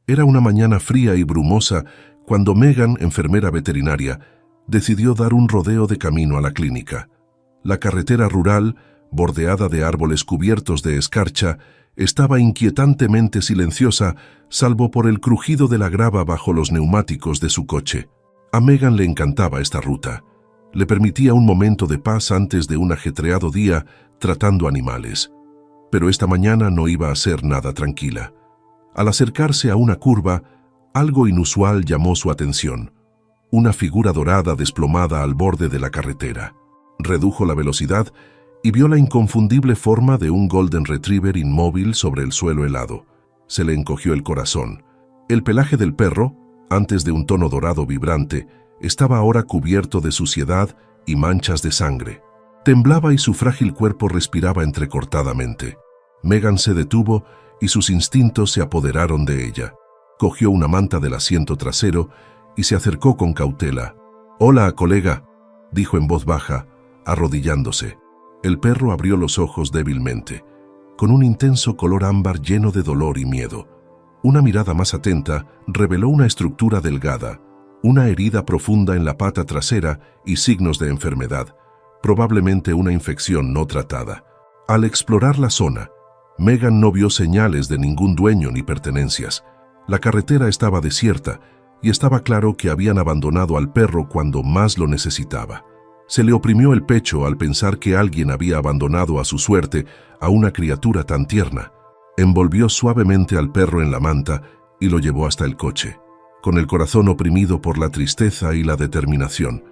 Era una mañana fría y brumosa cuando Megan, enfermera veterinaria, decidió dar un rodeo de camino a la clínica. La carretera rural, bordeada de árboles cubiertos de escarcha, estaba inquietantemente silenciosa, salvo por el crujido de la grava bajo los neumáticos de su coche. A Megan le encantaba esta ruta. Le permitía un momento de paz antes de un ajetreado día tratando animales. Pero esta mañana no iba a ser nada tranquila. Al acercarse a una curva, algo inusual llamó su atención. Una figura dorada desplomada al borde de la carretera. Redujo la velocidad y vio la inconfundible forma de un Golden Retriever inmóvil sobre el suelo helado. Se le encogió el corazón. El pelaje del perro, antes de un tono dorado vibrante, estaba ahora cubierto de suciedad y manchas de sangre. Temblaba y su frágil cuerpo respiraba entrecortadamente. Megan se detuvo y sus instintos se apoderaron de ella. Cogió una manta del asiento trasero y se acercó con cautela. «Hola, colega», dijo en voz baja, arrodillándose. El perro abrió los ojos débilmente, con un intenso color ámbar lleno de dolor y miedo. Una mirada más atenta reveló una estructura delgada, una herida profunda en la pata trasera y signos de enfermedad, probablemente una infección no tratada. Al explorar la zona, Megan no vio señales de ningún dueño ni pertenencias. La carretera estaba desierta y estaba claro que habían abandonado al perro cuando más lo necesitaba. Se le oprimió el pecho al pensar que alguien había abandonado a su suerte a una criatura tan tierna. Envolvió suavemente al perro en la manta y lo llevó hasta el coche, con el corazón oprimido por la tristeza y la determinación.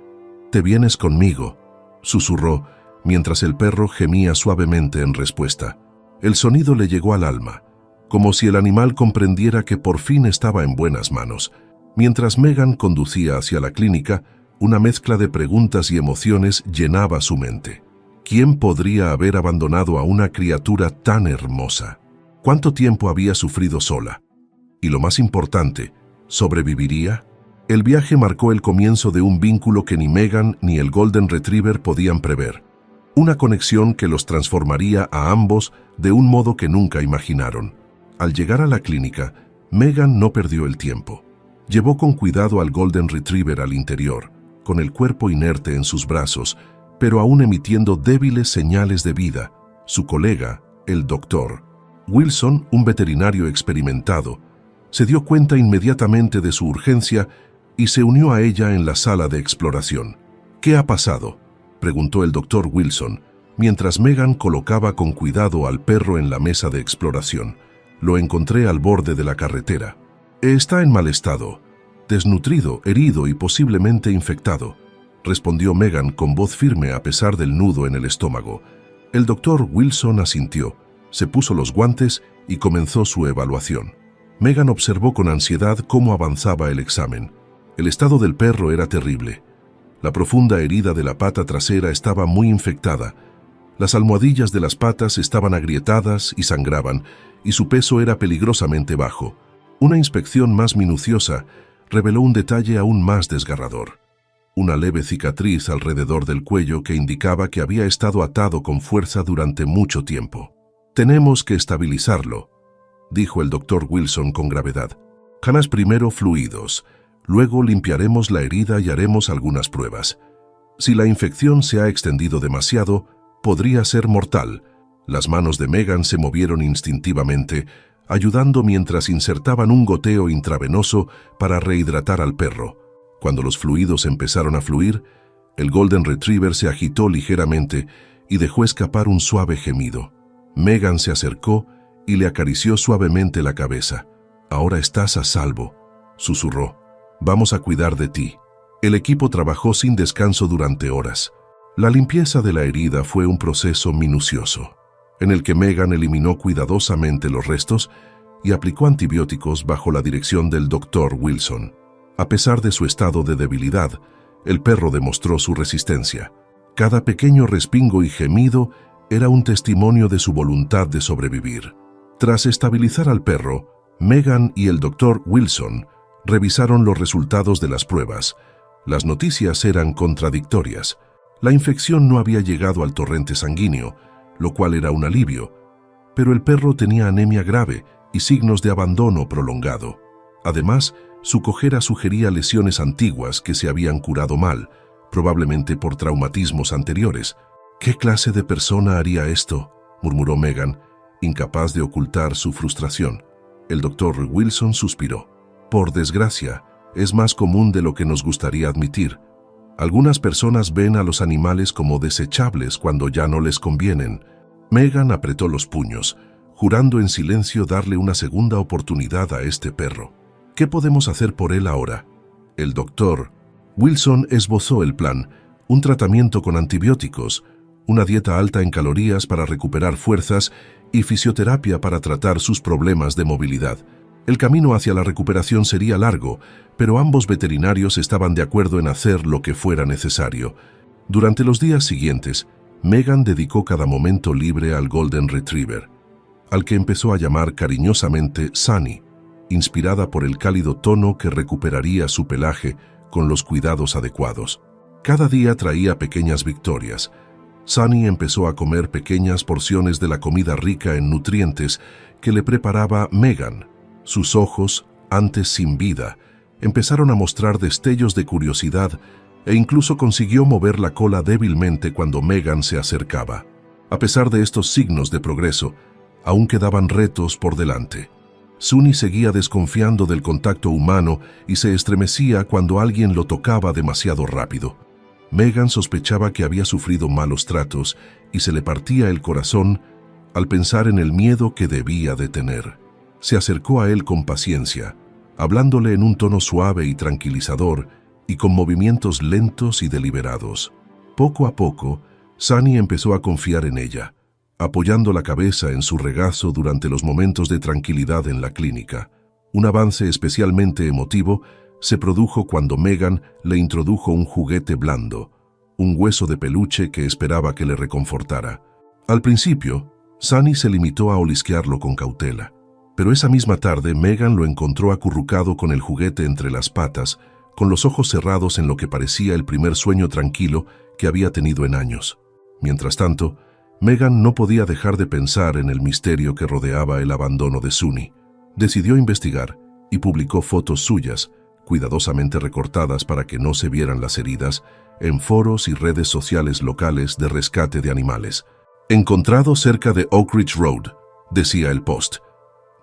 «Te vienes conmigo», susurró, mientras el perro gemía suavemente en respuesta. El sonido le llegó al alma, como si el animal comprendiera que por fin estaba en buenas manos. Mientras Megan conducía hacia la clínica, una mezcla de preguntas y emociones llenaba su mente. ¿Quién podría haber abandonado a una criatura tan hermosa? ¿Cuánto tiempo había sufrido sola? Y lo más importante, ¿sobreviviría? El viaje marcó el comienzo de un vínculo que ni Megan ni el Golden Retriever podían prever. Una conexión que los transformaría a ambos de un modo que nunca imaginaron. Al llegar a la clínica, Megan no perdió el tiempo. Llevó con cuidado al Golden Retriever al interior, con el cuerpo inerte en sus brazos, pero aún emitiendo débiles señales de vida. Su colega, el doctor Wilson, un veterinario experimentado, se dio cuenta inmediatamente de su urgencia y se unió a ella en la sala de exploración. «¿Qué ha pasado?», preguntó el doctor Wilson, mientras Megan colocaba con cuidado al perro en la mesa de exploración. «Lo encontré al borde de la carretera. Está en mal estado, desnutrido, herido y posiblemente infectado», respondió Megan con voz firme a pesar del nudo en el estómago. El doctor Wilson asintió, se puso los guantes y comenzó su evaluación. Megan observó con ansiedad cómo avanzaba el examen. El estado del perro era terrible. La profunda herida de la pata trasera estaba muy infectada. Las almohadillas de las patas estaban agrietadas y sangraban, y su peso era peligrosamente bajo. Una inspección más minuciosa reveló un detalle aún más desgarrador. Una leve cicatriz alrededor del cuello que indicaba que había estado atado con fuerza durante mucho tiempo. «Tenemos que estabilizarlo», dijo el doctor Wilson con gravedad. «Jamás primero fluidos, luego limpiaremos la herida y haremos algunas pruebas. Si la infección se ha extendido demasiado, podría ser mortal». Las manos de Megan se movieron instintivamente, ayudando mientras insertaban un goteo intravenoso para rehidratar al perro. Cuando los fluidos empezaron a fluir, el Golden Retriever se agitó ligeramente y dejó escapar un suave gemido. Megan se acercó y le acarició suavemente la cabeza. «Ahora estás a salvo», susurró. «Vamos a cuidar de ti». El equipo trabajó sin descanso durante horas. La limpieza de la herida fue un proceso minucioso, en el que Megan eliminó cuidadosamente los restos y aplicó antibióticos bajo la dirección del doctor Wilson. A pesar de su estado de debilidad, el perro demostró su resistencia. Cada pequeño respingo y gemido era un testimonio de su voluntad de sobrevivir. Tras estabilizar al perro, Megan y el doctor Wilson revisaron los resultados de las pruebas. Las noticias eran contradictorias. La infección no había llegado al torrente sanguíneo, lo cual era un alivio, pero el perro tenía anemia grave y signos de abandono prolongado. Además, su cojera sugería lesiones antiguas que se habían curado mal, probablemente por traumatismos anteriores. «¿Qué clase de persona haría esto?», murmuró Megan, incapaz de ocultar su frustración. El doctor Wilson suspiró. «Por desgracia, es más común de lo que nos gustaría admitir. Algunas personas ven a los animales como desechables cuando ya no les convienen». Megan apretó los puños, jurando en silencio darle una segunda oportunidad a este perro. «¿Qué podemos hacer por él ahora?». El doctor Wilson esbozó el plan: un tratamiento con antibióticos, una dieta alta en calorías para recuperar fuerzas y fisioterapia para tratar sus problemas de movilidad. El camino hacia la recuperación sería largo, pero ambos veterinarios estaban de acuerdo en hacer lo que fuera necesario. Durante los días siguientes, Megan dedicó cada momento libre al Golden Retriever, al que empezó a llamar cariñosamente Sunny, inspirada por el cálido tono que recuperaría su pelaje con los cuidados adecuados. Cada día traía pequeñas victorias. Sunny empezó a comer pequeñas porciones de la comida rica en nutrientes que le preparaba Megan. Sus ojos, antes sin vida, empezaron a mostrar destellos de curiosidad e incluso consiguió mover la cola débilmente cuando Megan se acercaba. A pesar de estos signos de progreso, aún quedaban retos por delante. Sunny seguía desconfiando del contacto humano y se estremecía cuando alguien lo tocaba demasiado rápido. Megan sospechaba que había sufrido malos tratos y se le partía el corazón al pensar en el miedo que debía de tener. Se acercó a él con paciencia, hablándole en un tono suave y tranquilizador y con movimientos lentos y deliberados. Poco a poco, Sunny empezó a confiar en ella, apoyando la cabeza en su regazo durante los momentos de tranquilidad en la clínica. Un avance especialmente emotivo se produjo cuando Megan le introdujo un juguete blando, un hueso de peluche que esperaba que le reconfortara. Al principio, Sunny se limitó a olisquearlo con cautela, pero esa misma tarde Megan lo encontró acurrucado con el juguete entre las patas, con los ojos cerrados en lo que parecía el primer sueño tranquilo que había tenido en años. Mientras tanto, Megan no podía dejar de pensar en el misterio que rodeaba el abandono de Sunny. Decidió investigar y publicó fotos suyas, cuidadosamente recortadas para que no se vieran las heridas, en foros y redes sociales locales de rescate de animales. «Encontrado cerca de Oak Ridge Road», decía el post.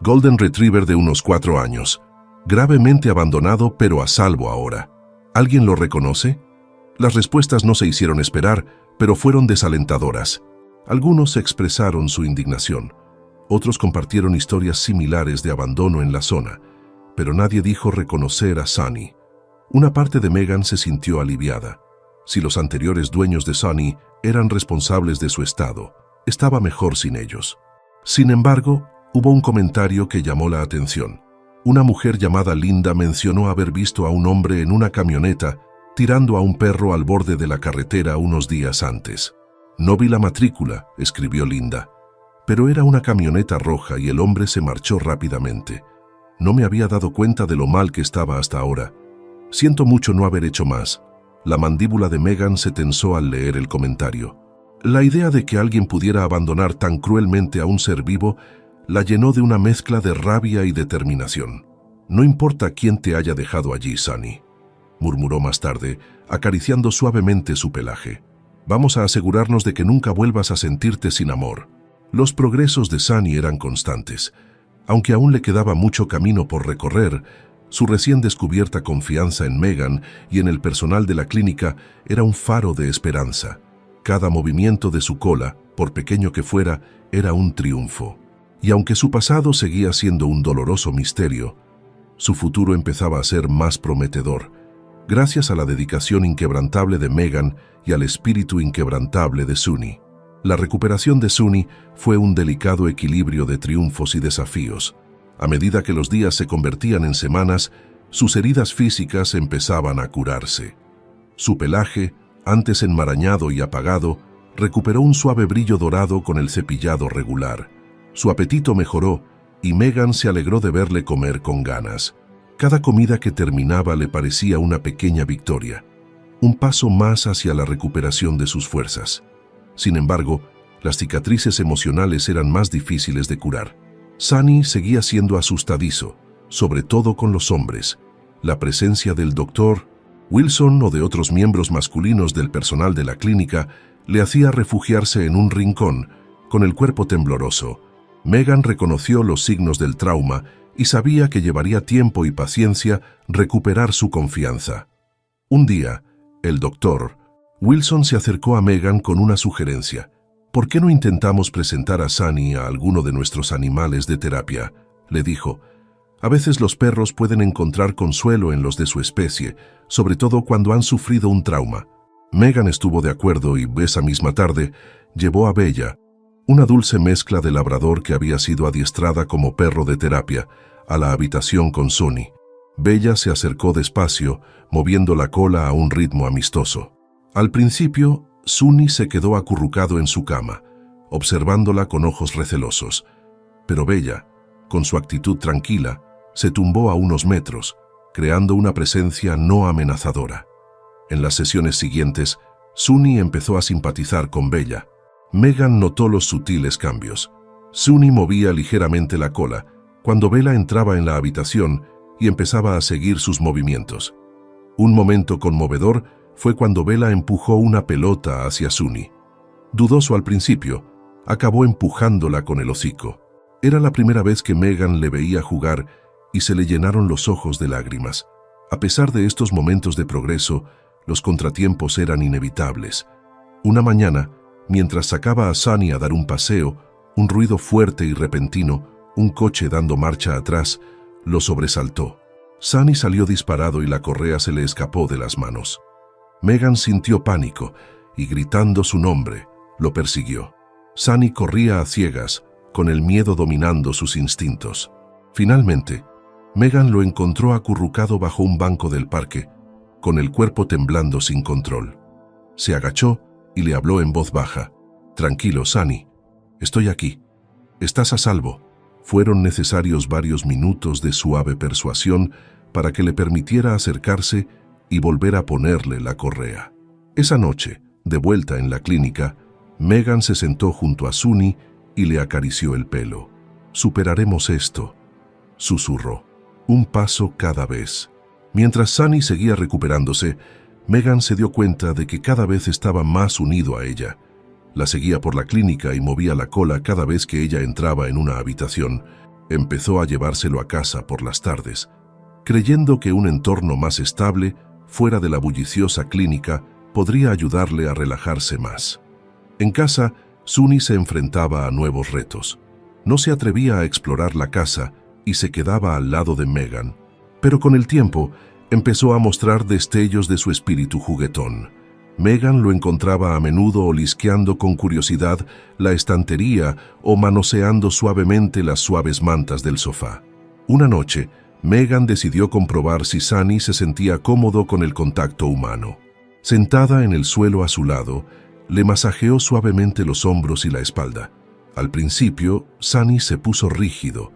«Golden Retriever de unos 4 años. Gravemente abandonado pero a salvo ahora. ¿Alguien lo reconoce?». Las respuestas no se hicieron esperar, pero fueron desalentadoras. Algunos expresaron su indignación. Otros compartieron historias similares de abandono en la zona, pero nadie dijo reconocer a Sunny. Una parte de Megan se sintió aliviada. Si los anteriores dueños de Sunny eran responsables de su estado, estaba mejor sin ellos. Sin embargo, hubo un comentario que llamó la atención. Una mujer llamada Linda mencionó haber visto a un hombre en una camioneta tirando a un perro al borde de la carretera unos días antes. «No vi la matrícula», escribió Linda, «pero era una camioneta roja y el hombre se marchó rápidamente. No me había dado cuenta de lo mal que estaba hasta ahora. Siento mucho no haber hecho más». La mandíbula de Megan se tensó al leer el comentario. La idea de que alguien pudiera abandonar tan cruelmente a un ser vivo la llenó de una mezcla de rabia y determinación. «No importa quién te haya dejado allí, Sunny», murmuró más tarde, acariciando suavemente su pelaje. «Vamos a asegurarnos de que nunca vuelvas a sentirte sin amor». Los progresos de Sunny eran constantes. Aunque aún le quedaba mucho camino por recorrer, su recién descubierta confianza en Megan y en el personal de la clínica era un faro de esperanza. Cada movimiento de su cola, por pequeño que fuera, era un triunfo. Y aunque su pasado seguía siendo un doloroso misterio, su futuro empezaba a ser más prometedor, gracias a la dedicación inquebrantable de Megan y al espíritu inquebrantable de Sunny. La recuperación de Sunny fue un delicado equilibrio de triunfos y desafíos. A medida que los días se convertían en semanas, sus heridas físicas empezaban a curarse. Su pelaje, antes enmarañado y apagado, recuperó un suave brillo dorado con el cepillado regular. Su apetito mejoró y Megan se alegró de verle comer con ganas. Cada comida que terminaba le parecía una pequeña victoria, un paso más hacia la recuperación de sus fuerzas. Sin embargo, las cicatrices emocionales eran más difíciles de curar. Sunny seguía siendo asustadizo, sobre todo con los hombres. La presencia del doctor Wilson o de otros miembros masculinos del personal de la clínica le hacía refugiarse en un rincón, con el cuerpo tembloroso. Megan reconoció los signos del trauma y sabía que llevaría tiempo y paciencia recuperar su confianza. Un día, el doctor Wilson se acercó a Megan con una sugerencia. «¿Por qué no intentamos presentar a Sunny a alguno de nuestros animales de terapia?», le dijo. «A veces los perros pueden encontrar consuelo en los de su especie, sobre todo cuando han sufrido un trauma». Megan estuvo de acuerdo y esa misma tarde llevó a Bella, una dulce mezcla de labrador que había sido adiestrada como perro de terapia, a la habitación con Sunny. Bella se acercó despacio, moviendo la cola a un ritmo amistoso. Al principio, Sunny se quedó acurrucado en su cama, observándola con ojos recelosos. Pero Bella, con su actitud tranquila, se tumbó a unos metros, creando una presencia no amenazadora. En las sesiones siguientes, Sunny empezó a simpatizar con Bella. Megan notó los sutiles cambios. Sunny movía ligeramente la cola cuando Bella entraba en la habitación y empezaba a seguir sus movimientos. Un momento conmovedor fue cuando Bella empujó una pelota hacia Sunny. Dudoso al principio, acabó empujándola con el hocico. Era la primera vez que Megan le veía jugar y se le llenaron los ojos de lágrimas. A pesar de estos momentos de progreso, los contratiempos eran inevitables. Una mañana, mientras sacaba a Sunny a dar un paseo, un ruido fuerte y repentino, un coche dando marcha atrás, lo sobresaltó. Sunny salió disparado y la correa se le escapó de las manos. Megan sintió pánico y, gritando su nombre, lo persiguió. Sunny corría a ciegas, con el miedo dominando sus instintos. Finalmente, Megan lo encontró acurrucado bajo un banco del parque, con el cuerpo temblando sin control. Se agachó y le habló en voz baja. «Tranquilo, Sunny. Estoy aquí. Estás a salvo». Fueron necesarios varios minutos de suave persuasión para que le permitiera acercarse y volver a ponerle la correa. Esa noche, de vuelta en la clínica, Megan se sentó junto a Sunny y le acarició el pelo. «Superaremos esto», susurró. «Un paso cada vez». Mientras Sunny seguía recuperándose, Megan se dio cuenta de que cada vez estaba más unido a ella. La seguía por la clínica y movía la cola cada vez que ella entraba en una habitación. Empezó a llevárselo a casa por las tardes, creyendo que un entorno más estable, fuera de la bulliciosa clínica, podría ayudarle a relajarse más. En casa, Sunny se enfrentaba a nuevos retos. No se atrevía a explorar la casa y se quedaba al lado de Megan, pero con el tiempo empezó a mostrar destellos de su espíritu juguetón. Megan lo encontraba a menudo olisqueando con curiosidad la estantería o manoseando suavemente las suaves mantas del sofá. Una noche, Megan decidió comprobar si Sunny se sentía cómodo con el contacto humano. Sentada en el suelo a su lado, le masajeó suavemente los hombros y la espalda. Al principio, Sunny se puso rígido,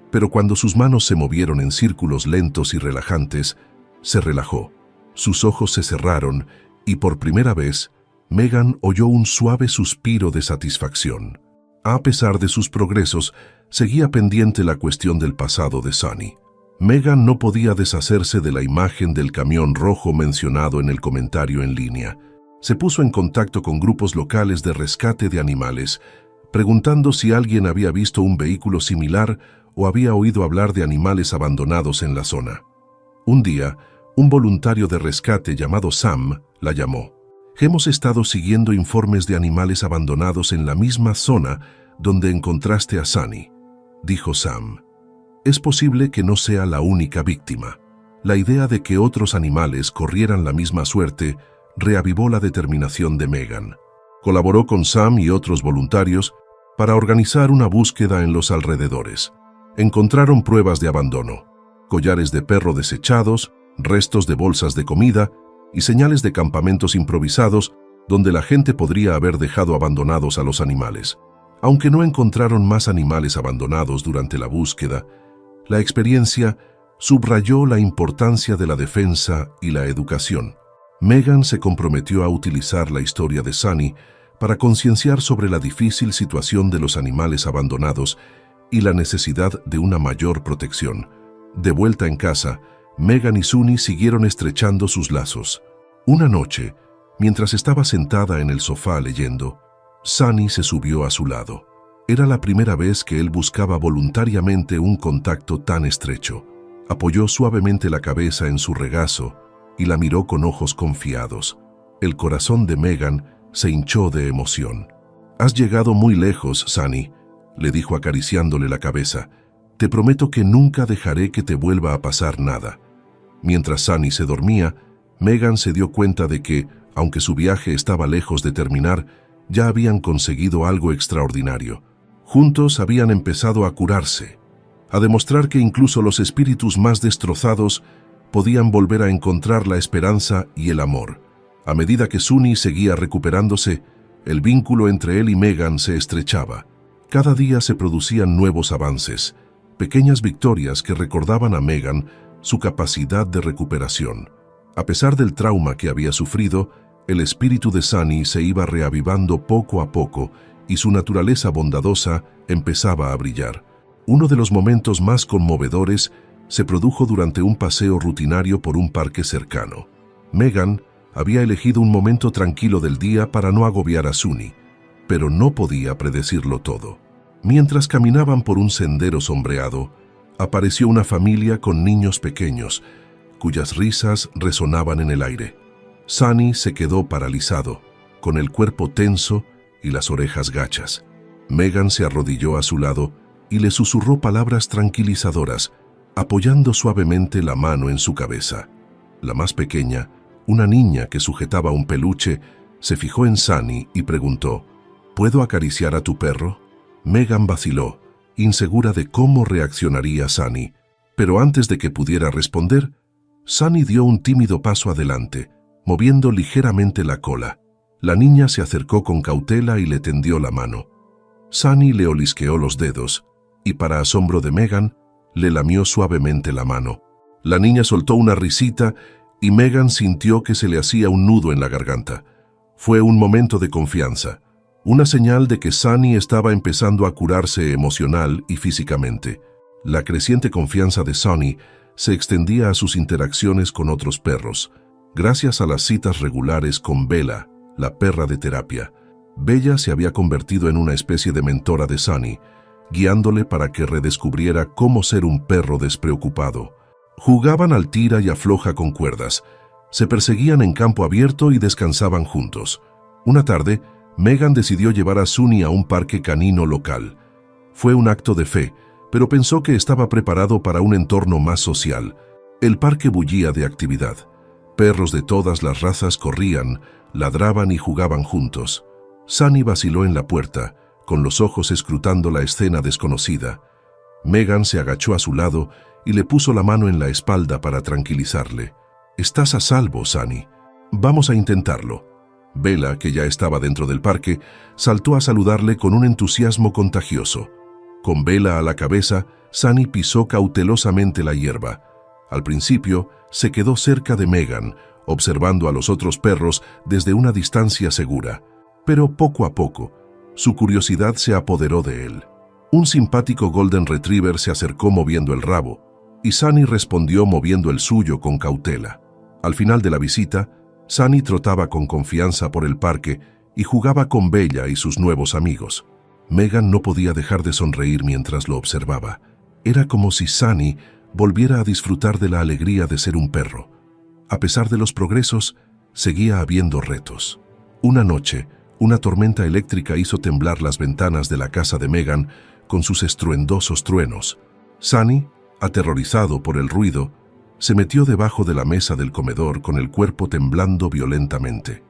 pero cuando sus manos se movieron en círculos lentos y relajantes, se relajó. Sus ojos se cerraron y por primera vez, Megan oyó un suave suspiro de satisfacción. A pesar de sus progresos, seguía pendiente la cuestión del pasado de Sunny. Megan no podía deshacerse de la imagen del camión rojo mencionado en el comentario en línea. Se puso en contacto con grupos locales de rescate de animales, preguntando si alguien había visto un vehículo similar o había oído hablar de animales abandonados en la zona. Un día, un voluntario de rescate llamado Sam la llamó. «Hemos estado siguiendo informes de animales abandonados en la misma zona donde encontraste a Sunny», dijo Sam. «Es posible que no sea la única víctima». La idea de que otros animales corrieran la misma suerte reavivó la determinación de Megan. Colaboró con Sam y otros voluntarios para organizar una búsqueda en los alrededores. Encontraron pruebas de abandono, collares de perro desechados, restos de bolsas de comida y señales de campamentos improvisados donde la gente podría haber dejado abandonados a los animales. Aunque no encontraron más animales abandonados durante la búsqueda, la experiencia subrayó la importancia de la defensa y la educación. Megan se comprometió a utilizar la historia de Sunny para concienciar sobre la difícil situación de los animales abandonados y la necesidad de una mayor protección. De vuelta en casa, Megan y Sunny siguieron estrechando sus lazos. Una noche, mientras estaba sentada en el sofá leyendo, Sunny se subió a su lado. Era la primera vez que él buscaba voluntariamente un contacto tan estrecho. Apoyó suavemente la cabeza en su regazo y la miró con ojos confiados. El corazón de Megan se hinchó de emoción. «Has llegado muy lejos, Sunny», le dijo acariciándole la cabeza. «Te prometo que nunca dejaré que te vuelva a pasar nada». Mientras Sunny se dormía, Megan se dio cuenta de que, aunque su viaje estaba lejos de terminar, ya habían conseguido algo extraordinario. Juntos habían empezado a curarse, a demostrar que incluso los espíritus más destrozados podían volver a encontrar la esperanza y el amor. A medida que Sunny seguía recuperándose, el vínculo entre él y Megan se estrechaba. Cada día se producían nuevos avances, pequeñas victorias que recordaban a Megan su capacidad de recuperación. A pesar del trauma que había sufrido, el espíritu de Sunny se iba reavivando poco a poco y su naturaleza bondadosa empezaba a brillar. Uno de los momentos más conmovedores se produjo durante un paseo rutinario por un parque cercano. Megan había elegido un momento tranquilo del día para no agobiar a Sunny, pero no podía predecirlo todo. Mientras caminaban por un sendero sombreado, apareció una familia con niños pequeños, cuyas risas resonaban en el aire. Sunny se quedó paralizado, con el cuerpo tenso y las orejas gachas. Megan se arrodilló a su lado y le susurró palabras tranquilizadoras, apoyando suavemente la mano en su cabeza. La más pequeña, una niña que sujetaba un peluche, se fijó en Sunny y preguntó: «¿Puedo acariciar a tu perro?». Megan vaciló, insegura de cómo reaccionaría Sunny, pero antes de que pudiera responder, Sunny dio un tímido paso adelante, moviendo ligeramente la cola. La niña se acercó con cautela y le tendió la mano. Sunny le olisqueó los dedos y, para asombro de Megan, le lamió suavemente la mano. La niña soltó una risita y Megan sintió que se le hacía un nudo en la garganta. Fue un momento de confianza, una señal de que Sunny estaba empezando a curarse emocional y físicamente. La creciente confianza de Sunny se extendía a sus interacciones con otros perros, gracias a las citas regulares con Bella, la perra de terapia. Bella se había convertido en una especie de mentora de Sunny, guiándole para que redescubriera cómo ser un perro despreocupado. Jugaban al tira y afloja con cuerdas, se perseguían en campo abierto y descansaban juntos. Una tarde, Megan decidió llevar a Sunny a un parque canino local. Fue un acto de fe, pero pensó que estaba preparado para un entorno más social. El parque bullía de actividad. Perros de todas las razas corrían, ladraban y jugaban juntos. Sunny vaciló en la puerta, con los ojos escrutando la escena desconocida. Megan se agachó a su lado y le puso la mano en la espalda para tranquilizarle. «Estás a salvo, Sunny. Vamos a intentarlo». Bella, que ya estaba dentro del parque, saltó a saludarle con un entusiasmo contagioso. Con Bella a la cabeza, Sunny pisó cautelosamente la hierba. Al principio, se quedó cerca de Megan, observando a los otros perros desde una distancia segura. Pero poco a poco, su curiosidad se apoderó de él. Un simpático Golden Retriever se acercó moviendo el rabo, y Sunny respondió moviendo el suyo con cautela. Al final de la visita, Sunny trotaba con confianza por el parque y jugaba con Bella y sus nuevos amigos. Megan no podía dejar de sonreír mientras lo observaba. Era como si Sunny volviera a disfrutar de la alegría de ser un perro. A pesar de los progresos, seguía habiendo retos. Una noche, una tormenta eléctrica hizo temblar las ventanas de la casa de Megan con sus estruendosos truenos. Sunny, aterrorizado por el ruido, se metió debajo de la mesa del comedor con el cuerpo temblando violentamente.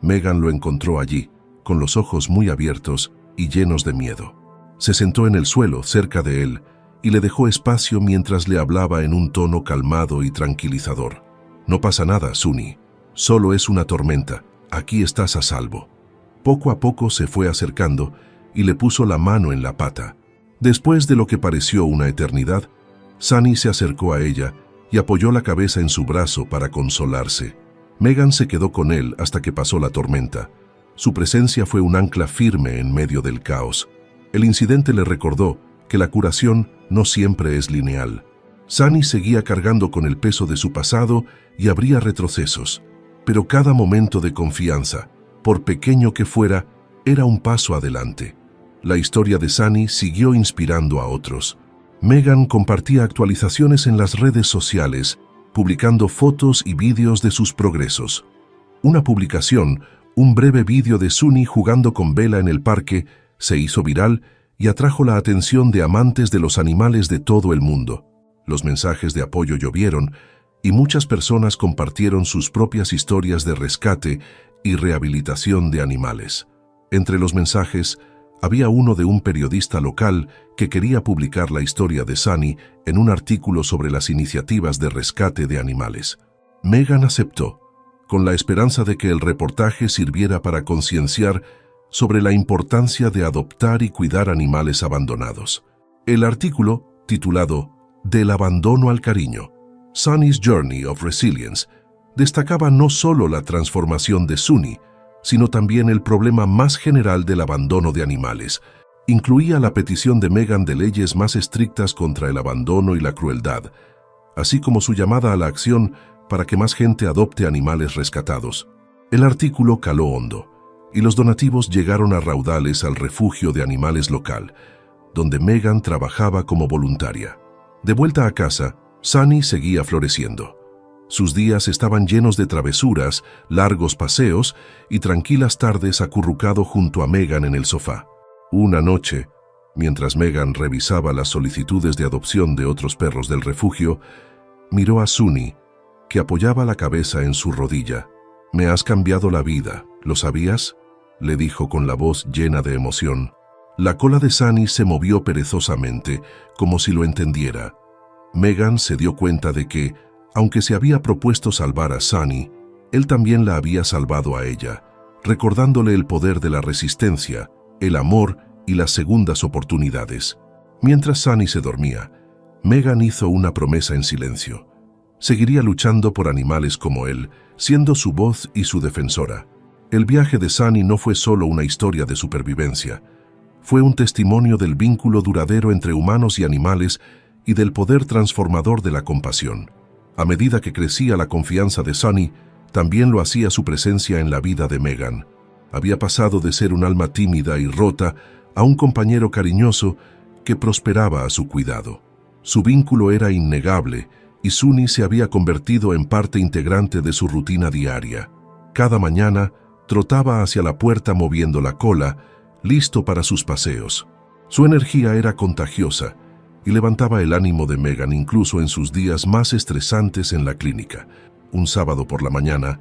Megan lo encontró allí, con los ojos muy abiertos y llenos de miedo. Se sentó en el suelo cerca de él y le dejó espacio mientras le hablaba en un tono calmado y tranquilizador. «No pasa nada, Sunny. Solo es una tormenta. Aquí estás a salvo». Poco a poco se fue acercando y le puso la mano en la pata. Después de lo que pareció una eternidad, Sunny se acercó a ella y apoyó la cabeza en su brazo para consolarse. Megan se quedó con él hasta que pasó la tormenta. Su presencia fue un ancla firme en medio del caos. El incidente le recordó que la curación no siempre es lineal. Sunny seguía cargando con el peso de su pasado y habría retrocesos, pero cada momento de confianza, por pequeño que fuera, era un paso adelante. La historia de Sunny siguió inspirando a otros. Megan compartía actualizaciones en las redes sociales, publicando fotos y vídeos de sus progresos. Una publicación, un breve vídeo de Sunny jugando con Bella en el parque, se hizo viral y atrajo la atención de amantes de los animales de todo el mundo. Los mensajes de apoyo llovieron y muchas personas compartieron sus propias historias de rescate y rehabilitación de animales. Entre los mensajes, había uno de un periodista local que quería publicar la historia de Sunny en un artículo sobre las iniciativas de rescate de animales. Megan aceptó, con la esperanza de que el reportaje sirviera para concienciar sobre la importancia de adoptar y cuidar animales abandonados. El artículo, titulado Del abandono al cariño, Sunny's Journey of Resilience, destacaba no solo la transformación de Sunny, sino también el problema más general del abandono de animales. Incluía la petición de Megan de leyes más estrictas contra el abandono y la crueldad, así como su llamada a la acción para que más gente adopte animales rescatados. El artículo caló hondo, y los donativos llegaron a raudales al refugio de animales local, donde Megan trabajaba como voluntaria. De vuelta a casa, Sunny seguía floreciendo. Sus días estaban llenos de travesuras, largos paseos y tranquilas tardes acurrucado junto a Megan en el sofá. Una noche, mientras Megan revisaba las solicitudes de adopción de otros perros del refugio, miró a Sunny, que apoyaba la cabeza en su rodilla. «Me has cambiado la vida, ¿lo sabías?», le dijo con la voz llena de emoción. La cola de Sunny se movió perezosamente, como si lo entendiera. Megan se dio cuenta de que, aunque se había propuesto salvar a Sunny, él también la había salvado a ella, recordándole el poder de la resistencia, el amor y las segundas oportunidades. Mientras Sunny se dormía, Megan hizo una promesa en silencio. Seguiría luchando por animales como él, siendo su voz y su defensora. El viaje de Sunny no fue solo una historia de supervivencia. Fue un testimonio del vínculo duradero entre humanos y animales y del poder transformador de la compasión. A medida que crecía la confianza de Sunny, también lo hacía su presencia en la vida de Megan. Había pasado de ser un alma tímida y rota a un compañero cariñoso que prosperaba a su cuidado. Su vínculo era innegable y Sunny se había convertido en parte integrante de su rutina diaria. Cada mañana trotaba hacia la puerta moviendo la cola, listo para sus paseos. Su energía era contagiosa y levantaba el ánimo de Megan incluso en sus días más estresantes en la clínica. Un sábado por la mañana,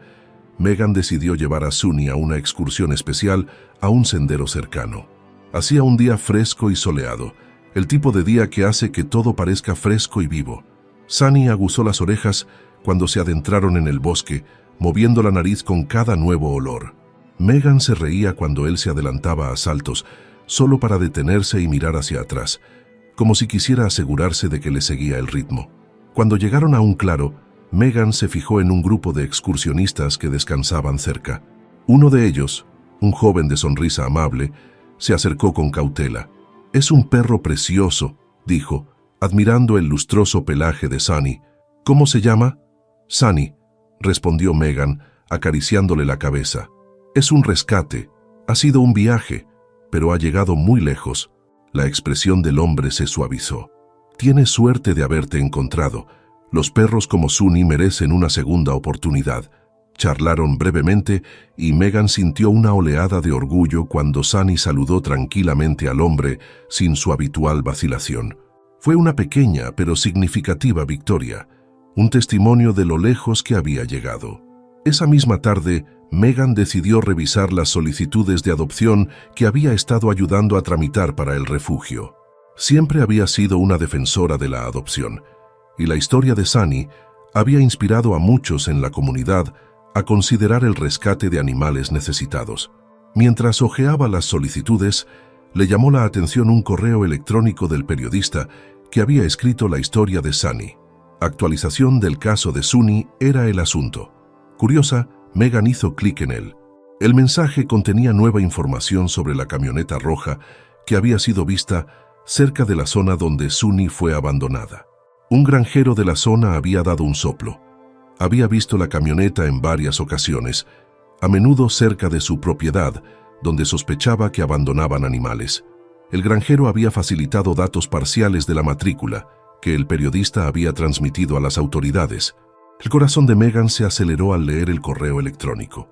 Megan decidió llevar a Sunny a una excursión especial a un sendero cercano. Hacía un día fresco y soleado, el tipo de día que hace que todo parezca fresco y vivo. Sunny aguzó las orejas cuando se adentraron en el bosque, moviendo la nariz con cada nuevo olor. Megan se reía cuando él se adelantaba a saltos, solo para detenerse y mirar hacia atrás, como si quisiera asegurarse de que le seguía el ritmo. Cuando llegaron a un claro, Megan se fijó en un grupo de excursionistas que descansaban cerca. Uno de ellos, un joven de sonrisa amable, se acercó con cautela. «Es un perro precioso», dijo, admirando el lustroso pelaje de Sunny. «¿Cómo se llama?» «Sunny», respondió Megan, acariciándole la cabeza. «Es un rescate. Ha sido un viaje, pero ha llegado muy lejos». La expresión del hombre se suavizó. «Tienes suerte de haberte encontrado. Los perros como Sunny merecen una segunda oportunidad». Charlaron brevemente y Megan sintió una oleada de orgullo cuando Sunny saludó tranquilamente al hombre sin su habitual vacilación. Fue una pequeña pero significativa victoria, un testimonio de lo lejos que había llegado. Esa misma tarde, Megan decidió revisar las solicitudes de adopción que había estado ayudando a tramitar para el refugio. Siempre había sido una defensora de la adopción, y la historia de Sunny había inspirado a muchos en la comunidad a considerar el rescate de animales necesitados. Mientras hojeaba las solicitudes, le llamó la atención un correo electrónico del periodista que había escrito la historia de Sunny. Actualización del caso de Sunny era el asunto. Curiosa, Megan hizo clic en él. El mensaje contenía nueva información sobre la camioneta roja que había sido vista cerca de la zona donde Sunny fue abandonada. Un granjero de la zona había dado un soplo. Había visto la camioneta en varias ocasiones, a menudo cerca de su propiedad, donde sospechaba que abandonaban animales. El granjero había facilitado datos parciales de la matrícula, que el periodista había transmitido a las autoridades. El corazón de Megan se aceleró al leer el correo electrónico.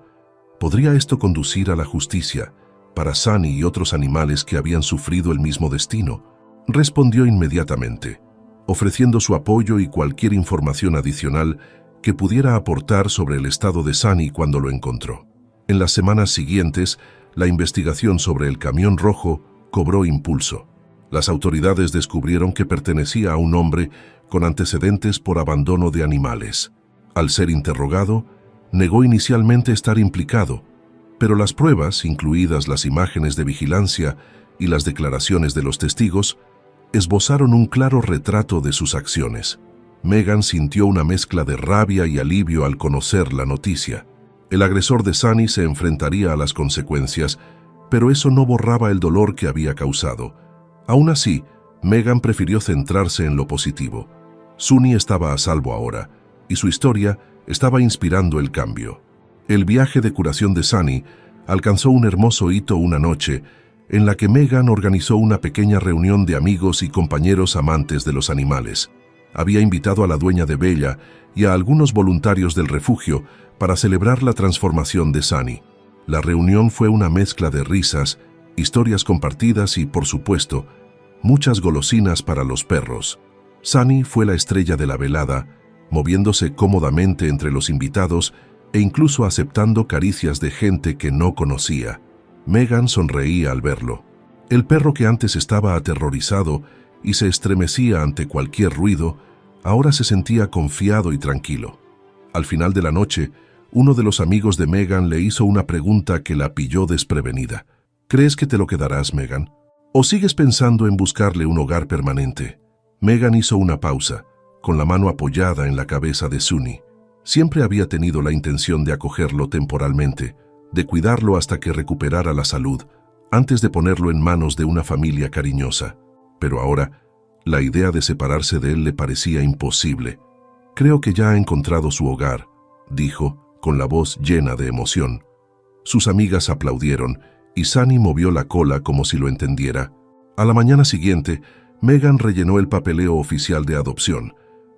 ¿Podría esto conducir a la justicia para Sunny y otros animales que habían sufrido el mismo destino? Respondió inmediatamente, ofreciendo su apoyo y cualquier información adicional que pudiera aportar sobre el estado de Sunny cuando lo encontró. En las semanas siguientes, la investigación sobre el camión rojo cobró impulso. Las autoridades descubrieron que pertenecía a un hombre con antecedentes por abandono de animales. Al ser interrogado, negó inicialmente estar implicado, pero las pruebas, incluidas las imágenes de vigilancia y las declaraciones de los testigos, esbozaron un claro retrato de sus acciones. Megan sintió una mezcla de rabia y alivio al conocer la noticia. El agresor de Sunny se enfrentaría a las consecuencias, pero eso no borraba el dolor que había causado. Aún así, Megan prefirió centrarse en lo positivo. Sunny estaba a salvo ahora, y su historia estaba inspirando el cambio. El viaje de curación de Sunny alcanzó un hermoso hito una noche, en la que Megan organizó una pequeña reunión de amigos y compañeros amantes de los animales. Había invitado a la dueña de Bella y a algunos voluntarios del refugio para celebrar la transformación de Sunny. La reunión fue una mezcla de risas, historias compartidas y, por supuesto, muchas golosinas para los perros. Sunny fue la estrella de la velada, moviéndose cómodamente entre los invitados e incluso aceptando caricias de gente que no conocía. Megan sonreía al verlo. El perro que antes estaba aterrorizado y se estremecía ante cualquier ruido, ahora se sentía confiado y tranquilo. Al final de la noche, uno de los amigos de Megan le hizo una pregunta que la pilló desprevenida. ¿Crees que te lo quedarás, Megan? ¿O sigues pensando en buscarle un hogar permanente? Megan hizo una pausa, con la mano apoyada en la cabeza de Sunny. Siempre había tenido la intención de acogerlo temporalmente, de cuidarlo hasta que recuperara la salud, antes de ponerlo en manos de una familia cariñosa. Pero ahora, la idea de separarse de él le parecía imposible. Creo que ya ha encontrado su hogar, dijo, con la voz llena de emoción. Sus amigas aplaudieron, y Sunny movió la cola como si lo entendiera. A la mañana siguiente, Megan rellenó el papeleo oficial de adopción,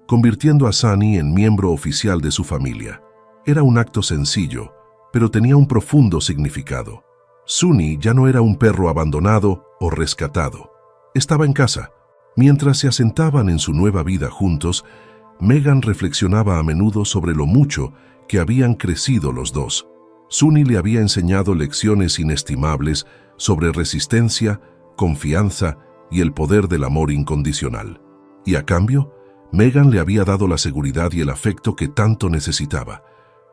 convirtiendo a Sunny en miembro oficial de su familia. Era un acto sencillo, pero tenía un profundo significado. Sunny ya no era un perro abandonado o rescatado. Estaba en casa. Mientras se asentaban en su nueva vida juntos, Megan reflexionaba a menudo sobre lo mucho que habían crecido los dos. Sunny le había enseñado lecciones inestimables sobre resistencia, confianza y el poder del amor incondicional. Y a cambio, Megan le había dado la seguridad y el afecto que tanto necesitaba.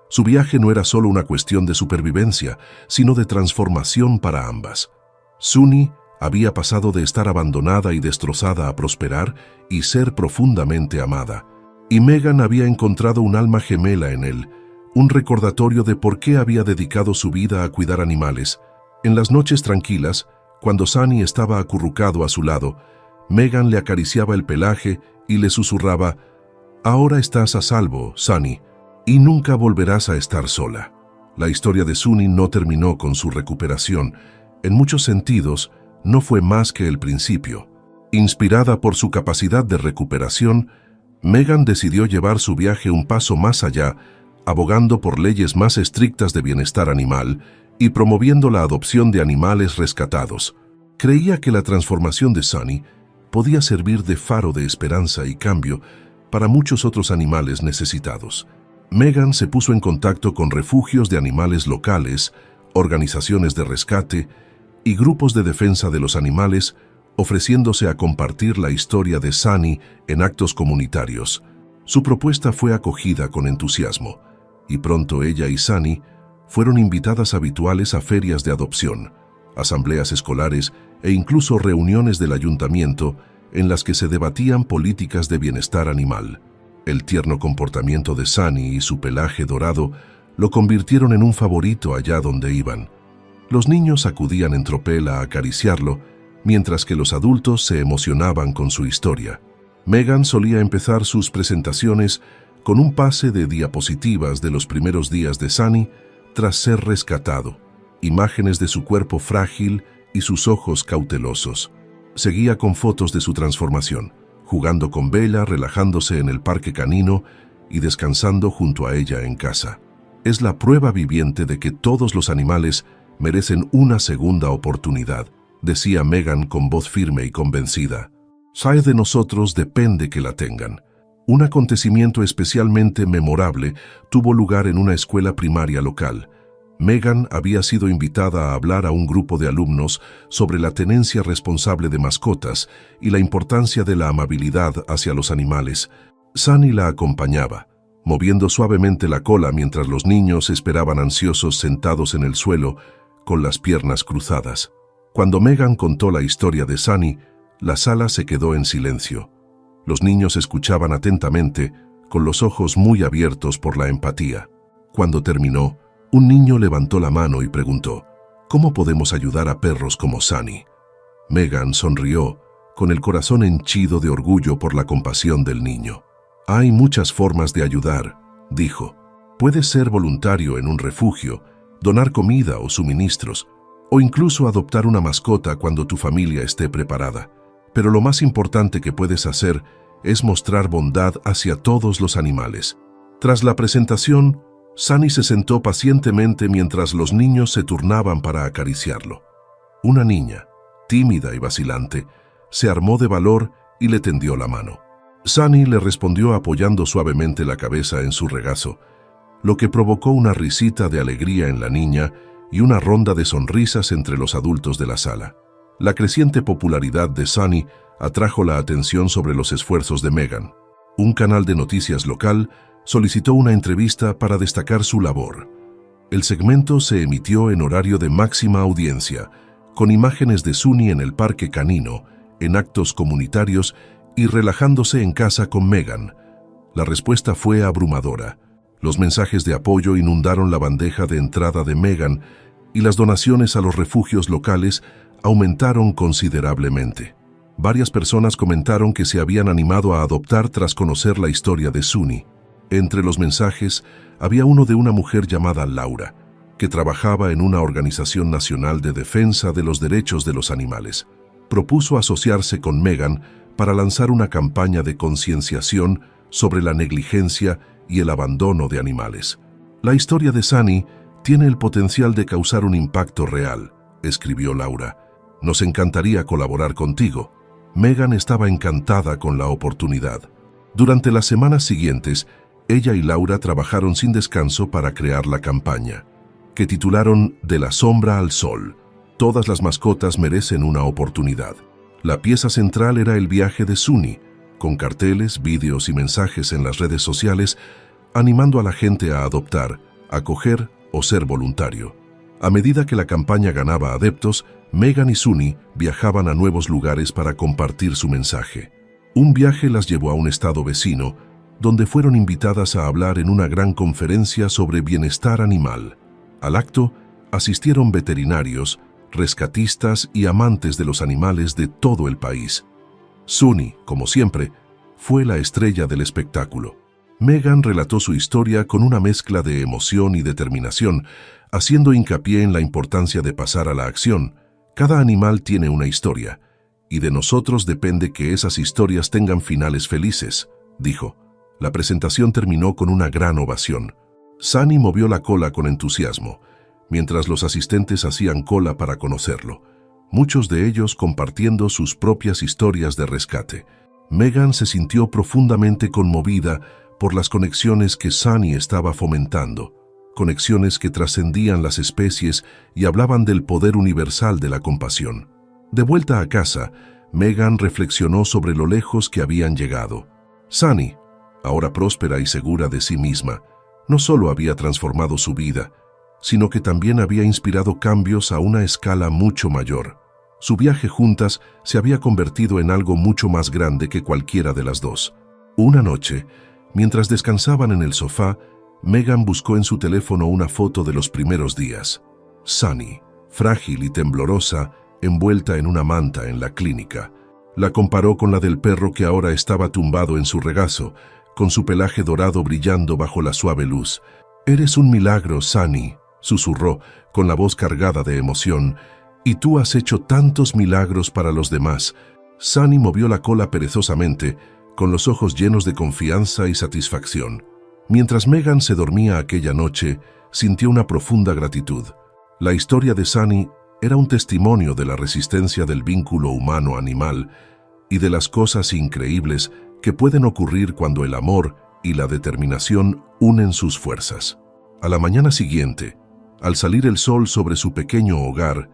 Su viaje no era solo una cuestión de supervivencia, sino de transformación para ambas. Sunny había pasado de estar abandonada y destrozada a prosperar y ser profundamente amada. Y Megan había encontrado un alma gemela en él, un recordatorio de por qué había dedicado su vida a cuidar animales. En las noches tranquilas, cuando Sunny estaba acurrucado a su lado, Megan le acariciaba el pelaje y le susurraba: «Ahora estás a salvo, Sunny, y nunca volverás a estar sola». La historia de Sunny no terminó con su recuperación. En muchos sentidos, no fue más que el principio. Inspirada por su capacidad de recuperación, Megan decidió llevar su viaje un paso más allá, abogando por leyes más estrictas de bienestar animal y promoviendo la adopción de animales rescatados. Creía que la transformación de Sunny podía servir de faro de esperanza y cambio para muchos otros animales necesitados. Megan se puso en contacto con refugios de animales locales, organizaciones de rescate y grupos de defensa de los animales, ofreciéndose a compartir la historia de Sunny en actos comunitarios. Su propuesta fue acogida con entusiasmo, y pronto ella y Sunny fueron invitadas habituales a ferias de adopción, asambleas escolares e incluso reuniones del ayuntamiento en las que se debatían políticas de bienestar animal. El tierno comportamiento de Sunny y su pelaje dorado lo convirtieron en un favorito allá donde iban. Los niños acudían en tropel a acariciarlo, mientras que los adultos se emocionaban con su historia. Megan solía empezar sus presentaciones con un pase de diapositivas de los primeros días de Sunny tras ser rescatado, imágenes de su cuerpo frágil y sus ojos cautelosos. Seguía con fotos de su transformación, jugando con Bella, relajándose en el parque canino y descansando junto a ella en casa. Es la prueba viviente de que todos los animales merecen una segunda oportunidad, decía Megan con voz firme y convencida. Solo de nosotros depende que la tengan. Un acontecimiento especialmente memorable tuvo lugar en una escuela primaria local. Megan había sido invitada a hablar a un grupo de alumnos sobre la tenencia responsable de mascotas y la importancia de la amabilidad hacia los animales. Sunny la acompañaba, moviendo suavemente la cola mientras los niños esperaban ansiosos sentados en el suelo con las piernas cruzadas. Cuando Megan contó la historia de Sunny, la sala se quedó en silencio. Los niños escuchaban atentamente, con los ojos muy abiertos por la empatía. Cuando terminó, un niño levantó la mano y preguntó, ¿cómo podemos ayudar a perros como Sunny? Megan sonrió, con el corazón henchido de orgullo por la compasión del niño. Hay muchas formas de ayudar, dijo. Puedes ser voluntario en un refugio, donar comida o suministros, o incluso adoptar una mascota cuando tu familia esté preparada. Pero lo más importante que puedes hacer es mostrar bondad hacia todos los animales. Tras la presentación, Sunny se sentó pacientemente mientras los niños se turnaban para acariciarlo. Una niña, tímida y vacilante, se armó de valor y le tendió la mano. Sunny le respondió apoyando suavemente la cabeza en su regazo, lo que provocó una risita de alegría en la niña y una ronda de sonrisas entre los adultos de la sala. La creciente popularidad de Sunny atrajo la atención sobre los esfuerzos de Megan. Un canal de noticias local solicitó una entrevista para destacar su labor. El segmento se emitió en horario de máxima audiencia, con imágenes de Sunny en el parque canino, en actos comunitarios y relajándose en casa con Megan. La respuesta fue abrumadora. Los mensajes de apoyo inundaron la bandeja de entrada de Megan y las donaciones a los refugios locales aumentaron considerablemente. Varias personas comentaron que se habían animado a adoptar tras conocer la historia de Sunny. Entre los mensajes había uno de una mujer llamada Laura, que trabajaba en una organización nacional de defensa de los derechos de los animales. Propuso asociarse con Megan para lanzar una campaña de concienciación sobre la negligencia y el abandono de animales. La historia de Sunny tiene el potencial de causar un impacto real, escribió Laura. Nos encantaría colaborar contigo. Megan estaba encantada con la oportunidad. Durante las semanas siguientes, ella y Laura trabajaron sin descanso para crear la campaña, que titularon De la sombra al sol. Todas las mascotas merecen una oportunidad. La pieza central era el viaje de Sunny, con carteles, vídeos y mensajes en las redes sociales, animando a la gente a adoptar, acoger o ser voluntario. A medida que la campaña ganaba adeptos, Megan y Sunny viajaban a nuevos lugares para compartir su mensaje. Un viaje las llevó a un estado vecino, donde fueron invitadas a hablar en una gran conferencia sobre bienestar animal. Al acto asistieron veterinarios, rescatistas y amantes de los animales de todo el país. Sunny, como siempre, fue la estrella del espectáculo. Megan relató su historia con una mezcla de emoción y determinación, haciendo hincapié en la importancia de pasar a la acción. Cada animal tiene una historia, y de nosotros depende que esas historias tengan finales felices, dijo. La presentación terminó con una gran ovación. Sunny movió la cola con entusiasmo, mientras los asistentes hacían cola para conocerlo, muchos de ellos compartiendo sus propias historias de rescate. Megan se sintió profundamente conmovida por las conexiones que Sunny estaba fomentando, conexiones que trascendían las especies y hablaban del poder universal de la compasión. De vuelta a casa, Megan reflexionó sobre lo lejos que habían llegado. Sunny, ahora próspera y segura de sí misma, no solo había transformado su vida, sino que también había inspirado cambios a una escala mucho mayor. Su viaje juntas se había convertido en algo mucho más grande que cualquiera de las dos. Una noche, mientras descansaban en el sofá, Megan buscó en su teléfono una foto de los primeros días. Sunny, frágil y temblorosa, envuelta en una manta en la clínica. La comparó con la del perro que ahora estaba tumbado en su regazo, con su pelaje dorado brillando bajo la suave luz. «Eres un milagro, Sunny», susurró, con la voz cargada de emoción, «y tú has hecho tantos milagros para los demás». Sunny movió la cola perezosamente, con los ojos llenos de confianza y satisfacción. Mientras Megan se dormía aquella noche, sintió una profunda gratitud. La historia de Sunny era un testimonio de la resistencia del vínculo humano-animal y de las cosas increíbles que pueden ocurrir cuando el amor y la determinación unen sus fuerzas. A la mañana siguiente, al salir el sol sobre su pequeño hogar,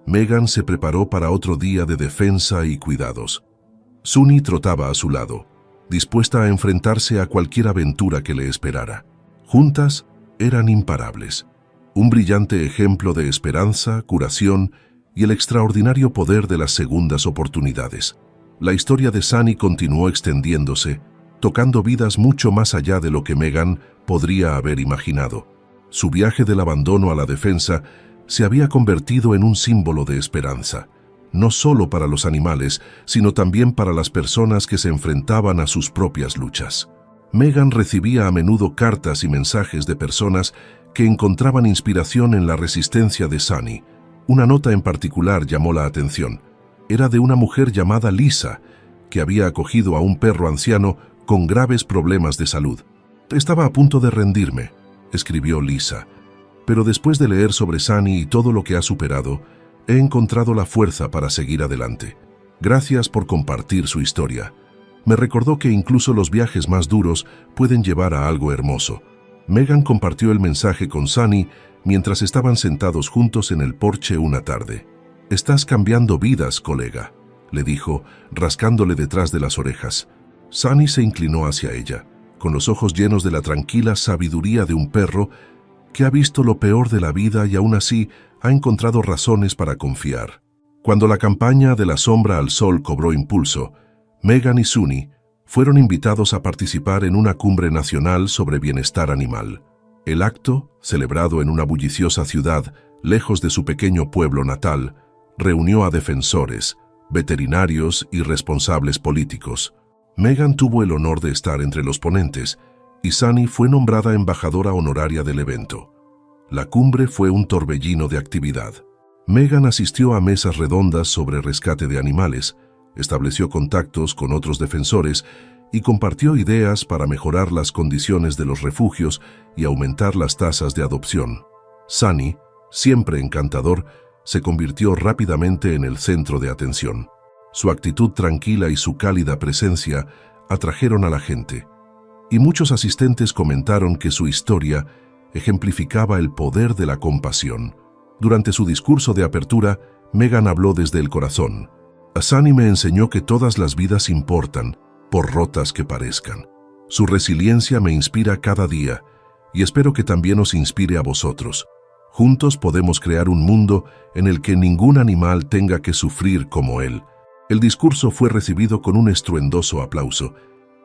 Megan se preparó para otro día de defensa y cuidados. Sunny trotaba a su lado, dispuesta a enfrentarse a cualquier aventura que le esperara. Juntas eran imparables, un brillante ejemplo de esperanza, curación y el extraordinario poder de las segundas oportunidades. La historia de Sunny continuó extendiéndose, tocando vidas mucho más allá de lo que Megan podría haber imaginado. Su viaje del abandono a la defensa se había convertido en un símbolo de esperanza, no solo para los animales, sino también para las personas que se enfrentaban a sus propias luchas. Megan recibía a menudo cartas y mensajes de personas que encontraban inspiración en la resistencia de Sunny. Una nota en particular llamó la atención. Era de una mujer llamada Lisa, que había acogido a un perro anciano con graves problemas de salud. «Estaba a punto de rendirme», escribió Lisa, «pero después de leer sobre Sunny y todo lo que ha superado, he encontrado la fuerza para seguir adelante. Gracias por compartir su historia. Me recordó que incluso los viajes más duros pueden llevar a algo hermoso». Megan compartió el mensaje con Sunny mientras estaban sentados juntos en el porche una tarde. «Estás cambiando vidas, colega», le dijo, rascándole detrás de las orejas. Sunny se inclinó hacia ella, con los ojos llenos de la tranquila sabiduría de un perro que ha visto lo peor de la vida y aún así ha encontrado razones para confiar. Cuando la campaña de la sombra al sol cobró impulso, Megan y Sunny fueron invitados a participar en una cumbre nacional sobre bienestar animal. El acto, celebrado en una bulliciosa ciudad, lejos de su pequeño pueblo natal, reunió a defensores, veterinarios y responsables políticos. Megan tuvo el honor de estar entre los ponentes y Sunny fue nombrada embajadora honoraria del evento. La cumbre fue un torbellino de actividad. Megan asistió a mesas redondas sobre rescate de animales, estableció contactos con otros defensores y compartió ideas para mejorar las condiciones de los refugios y aumentar las tasas de adopción. Sunny, siempre encantador, se convirtió rápidamente en el centro de atención. Su actitud tranquila y su cálida presencia atrajeron a la gente, y muchos asistentes comentaron que su historia ejemplificaba el poder de la compasión. Durante su discurso de apertura, Megan habló desde el corazón. «Sunny me enseñó que todas las vidas importan, por rotas que parezcan. Su resiliencia me inspira cada día, y espero que también os inspire a vosotros. Juntos podemos crear un mundo en el que ningún animal tenga que sufrir como él». El discurso fue recibido con un estruendoso aplauso,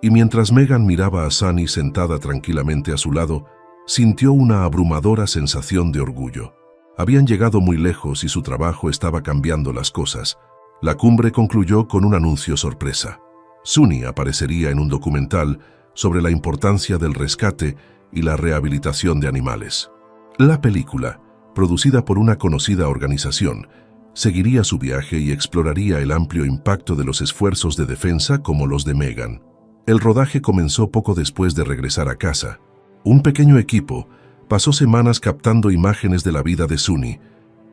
y mientras Megan miraba a Sunny sentada tranquilamente a su lado, sintió una abrumadora sensación de orgullo. Habían llegado muy lejos y su trabajo estaba cambiando las cosas. La cumbre concluyó con un anuncio sorpresa. Sunny aparecería en un documental sobre la importancia del rescate y la rehabilitación de animales. La película, producida por una conocida organización, seguiría su viaje y exploraría el amplio impacto de los esfuerzos de defensa como los de Megan. El rodaje comenzó poco después de regresar a casa. Un pequeño equipo pasó semanas captando imágenes de la vida de Sunny,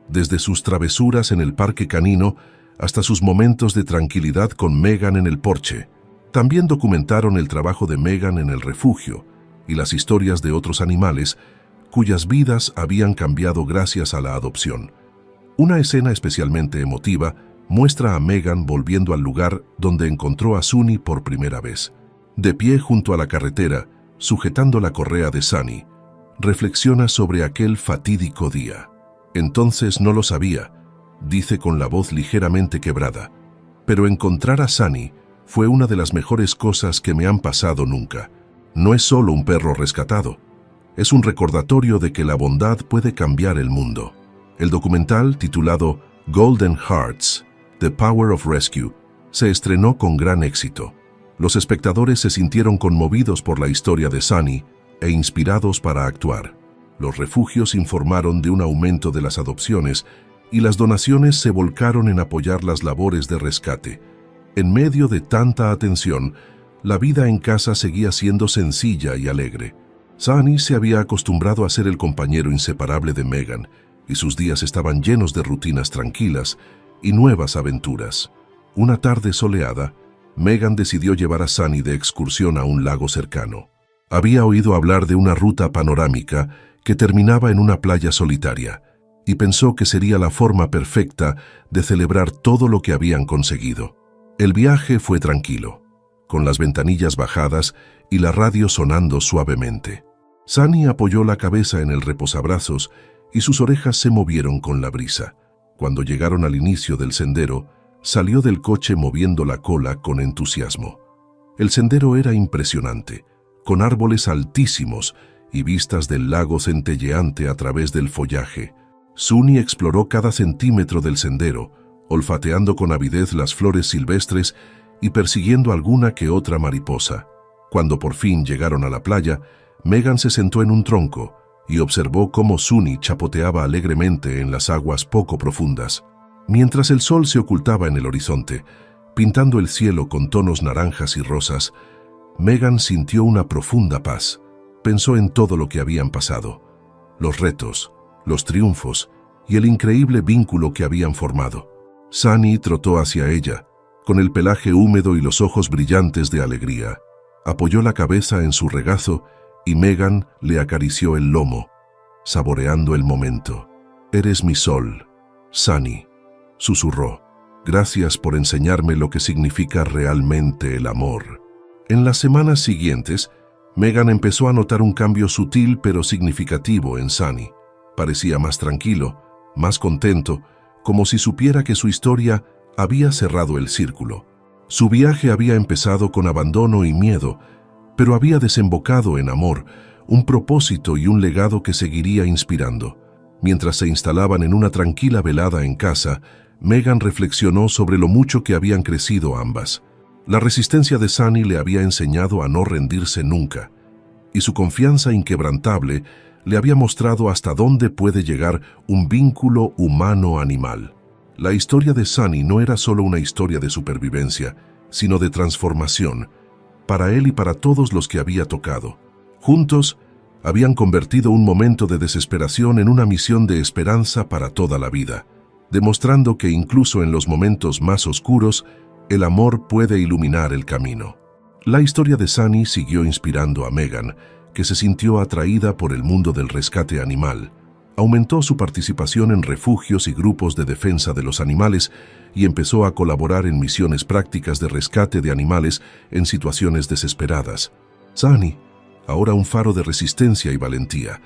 desde sus travesuras en el parque canino hasta sus momentos de tranquilidad con Megan en el porche. También documentaron el trabajo de Megan en el refugio y las historias de otros animales cuyas vidas habían cambiado gracias a la adopción. Una escena especialmente emotiva muestra a Megan volviendo al lugar donde encontró a Sunny por primera vez. De pie junto a la carretera, sujetando la correa de Sunny, reflexiona sobre aquel fatídico día. «Entonces no lo sabía», dice con la voz ligeramente quebrada, «pero encontrar a Sunny fue una de las mejores cosas que me han pasado nunca. No es solo un perro rescatado, es un recordatorio de que la bondad puede cambiar el mundo». El documental, titulado Golden Hearts, The Power of Rescue, se estrenó con gran éxito. Los espectadores se sintieron conmovidos por la historia de Sunny e inspirados para actuar. Los refugios informaron de un aumento de las adopciones y las donaciones se volcaron en apoyar las labores de rescate. En medio de tanta atención, la vida en casa seguía siendo sencilla y alegre. Sunny se había acostumbrado a ser el compañero inseparable de Megan, y sus días estaban llenos de rutinas tranquilas y nuevas aventuras. Una tarde soleada, Megan decidió llevar a Sunny de excursión a un lago cercano. Había oído hablar de una ruta panorámica que terminaba en una playa solitaria, y pensó que sería la forma perfecta de celebrar todo lo que habían conseguido. El viaje fue tranquilo, con las ventanillas bajadas y la radio sonando suavemente. Sunny apoyó la cabeza en el reposabrazos y sus orejas se movieron con la brisa. Cuando llegaron al inicio del sendero, salió del coche moviendo la cola con entusiasmo. El sendero era impresionante, con árboles altísimos y vistas del lago centelleante a través del follaje. Sunny exploró cada centímetro del sendero, olfateando con avidez las flores silvestres y persiguiendo alguna que otra mariposa. Cuando por fin llegaron a la playa, Megan se sentó en un tronco y observó cómo Sunny chapoteaba alegremente en las aguas poco profundas. Mientras el sol se ocultaba en el horizonte, pintando el cielo con tonos naranjas y rosas, Megan sintió una profunda paz. Pensó en todo lo que habían pasado, los retos, los triunfos y el increíble vínculo que habían formado. Sunny trotó hacia ella, con el pelaje húmedo y los ojos brillantes de alegría. Apoyó la cabeza en su regazo y Megan le acarició el lomo, saboreando el momento. «Eres mi sol, Sunny», susurró. «Gracias por enseñarme lo que significa realmente el amor». En las semanas siguientes, Megan empezó a notar un cambio sutil pero significativo en Sunny. Parecía más tranquilo, más contento, como si supiera que su historia había cerrado el círculo. Su viaje había empezado con abandono y miedo, pero había desembocado en amor, un propósito y un legado que seguiría inspirando. Mientras se instalaban en una tranquila velada en casa, Megan reflexionó sobre lo mucho que habían crecido ambas. La resistencia de Sunny le había enseñado a no rendirse nunca, y su confianza inquebrantable le había mostrado hasta dónde puede llegar un vínculo humano-animal. La historia de Sunny no era solo una historia de supervivencia, sino de transformación, para él y para todos los que había tocado. Juntos, habían convertido un momento de desesperación en una misión de esperanza para toda la vida, demostrando que incluso en los momentos más oscuros, el amor puede iluminar el camino. La historia de Sunny siguió inspirando a Megan, que se sintió atraída por el mundo del rescate animal. Aumentó su participación en refugios y grupos de defensa de los animales y empezó a colaborar en misiones prácticas de rescate de animales en situaciones desesperadas. Sunny, ahora un faro de resistencia y valentía,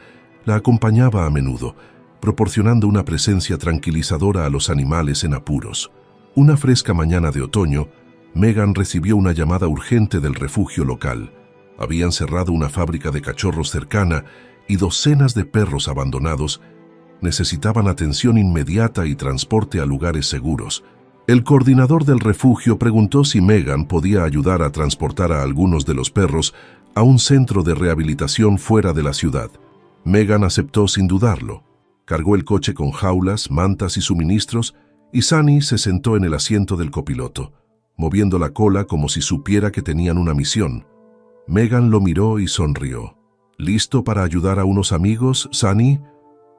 la acompañaba a menudo, proporcionando una presencia tranquilizadora a los animales en apuros. Una fresca mañana de otoño, Megan recibió una llamada urgente del refugio local. Habían cerrado una fábrica de cachorros cercana y docenas de perros abandonados necesitaban atención inmediata y transporte a lugares seguros. El coordinador del refugio preguntó si Megan podía ayudar a transportar a algunos de los perros a un centro de rehabilitación fuera de la ciudad. Megan aceptó sin dudarlo. Cargó el coche con jaulas, mantas y suministros, y Sunny se sentó en el asiento del copiloto, moviendo la cola como si supiera que tenían una misión. Megan lo miró y sonrió. ¿Listo para ayudar a unos amigos, Sunny?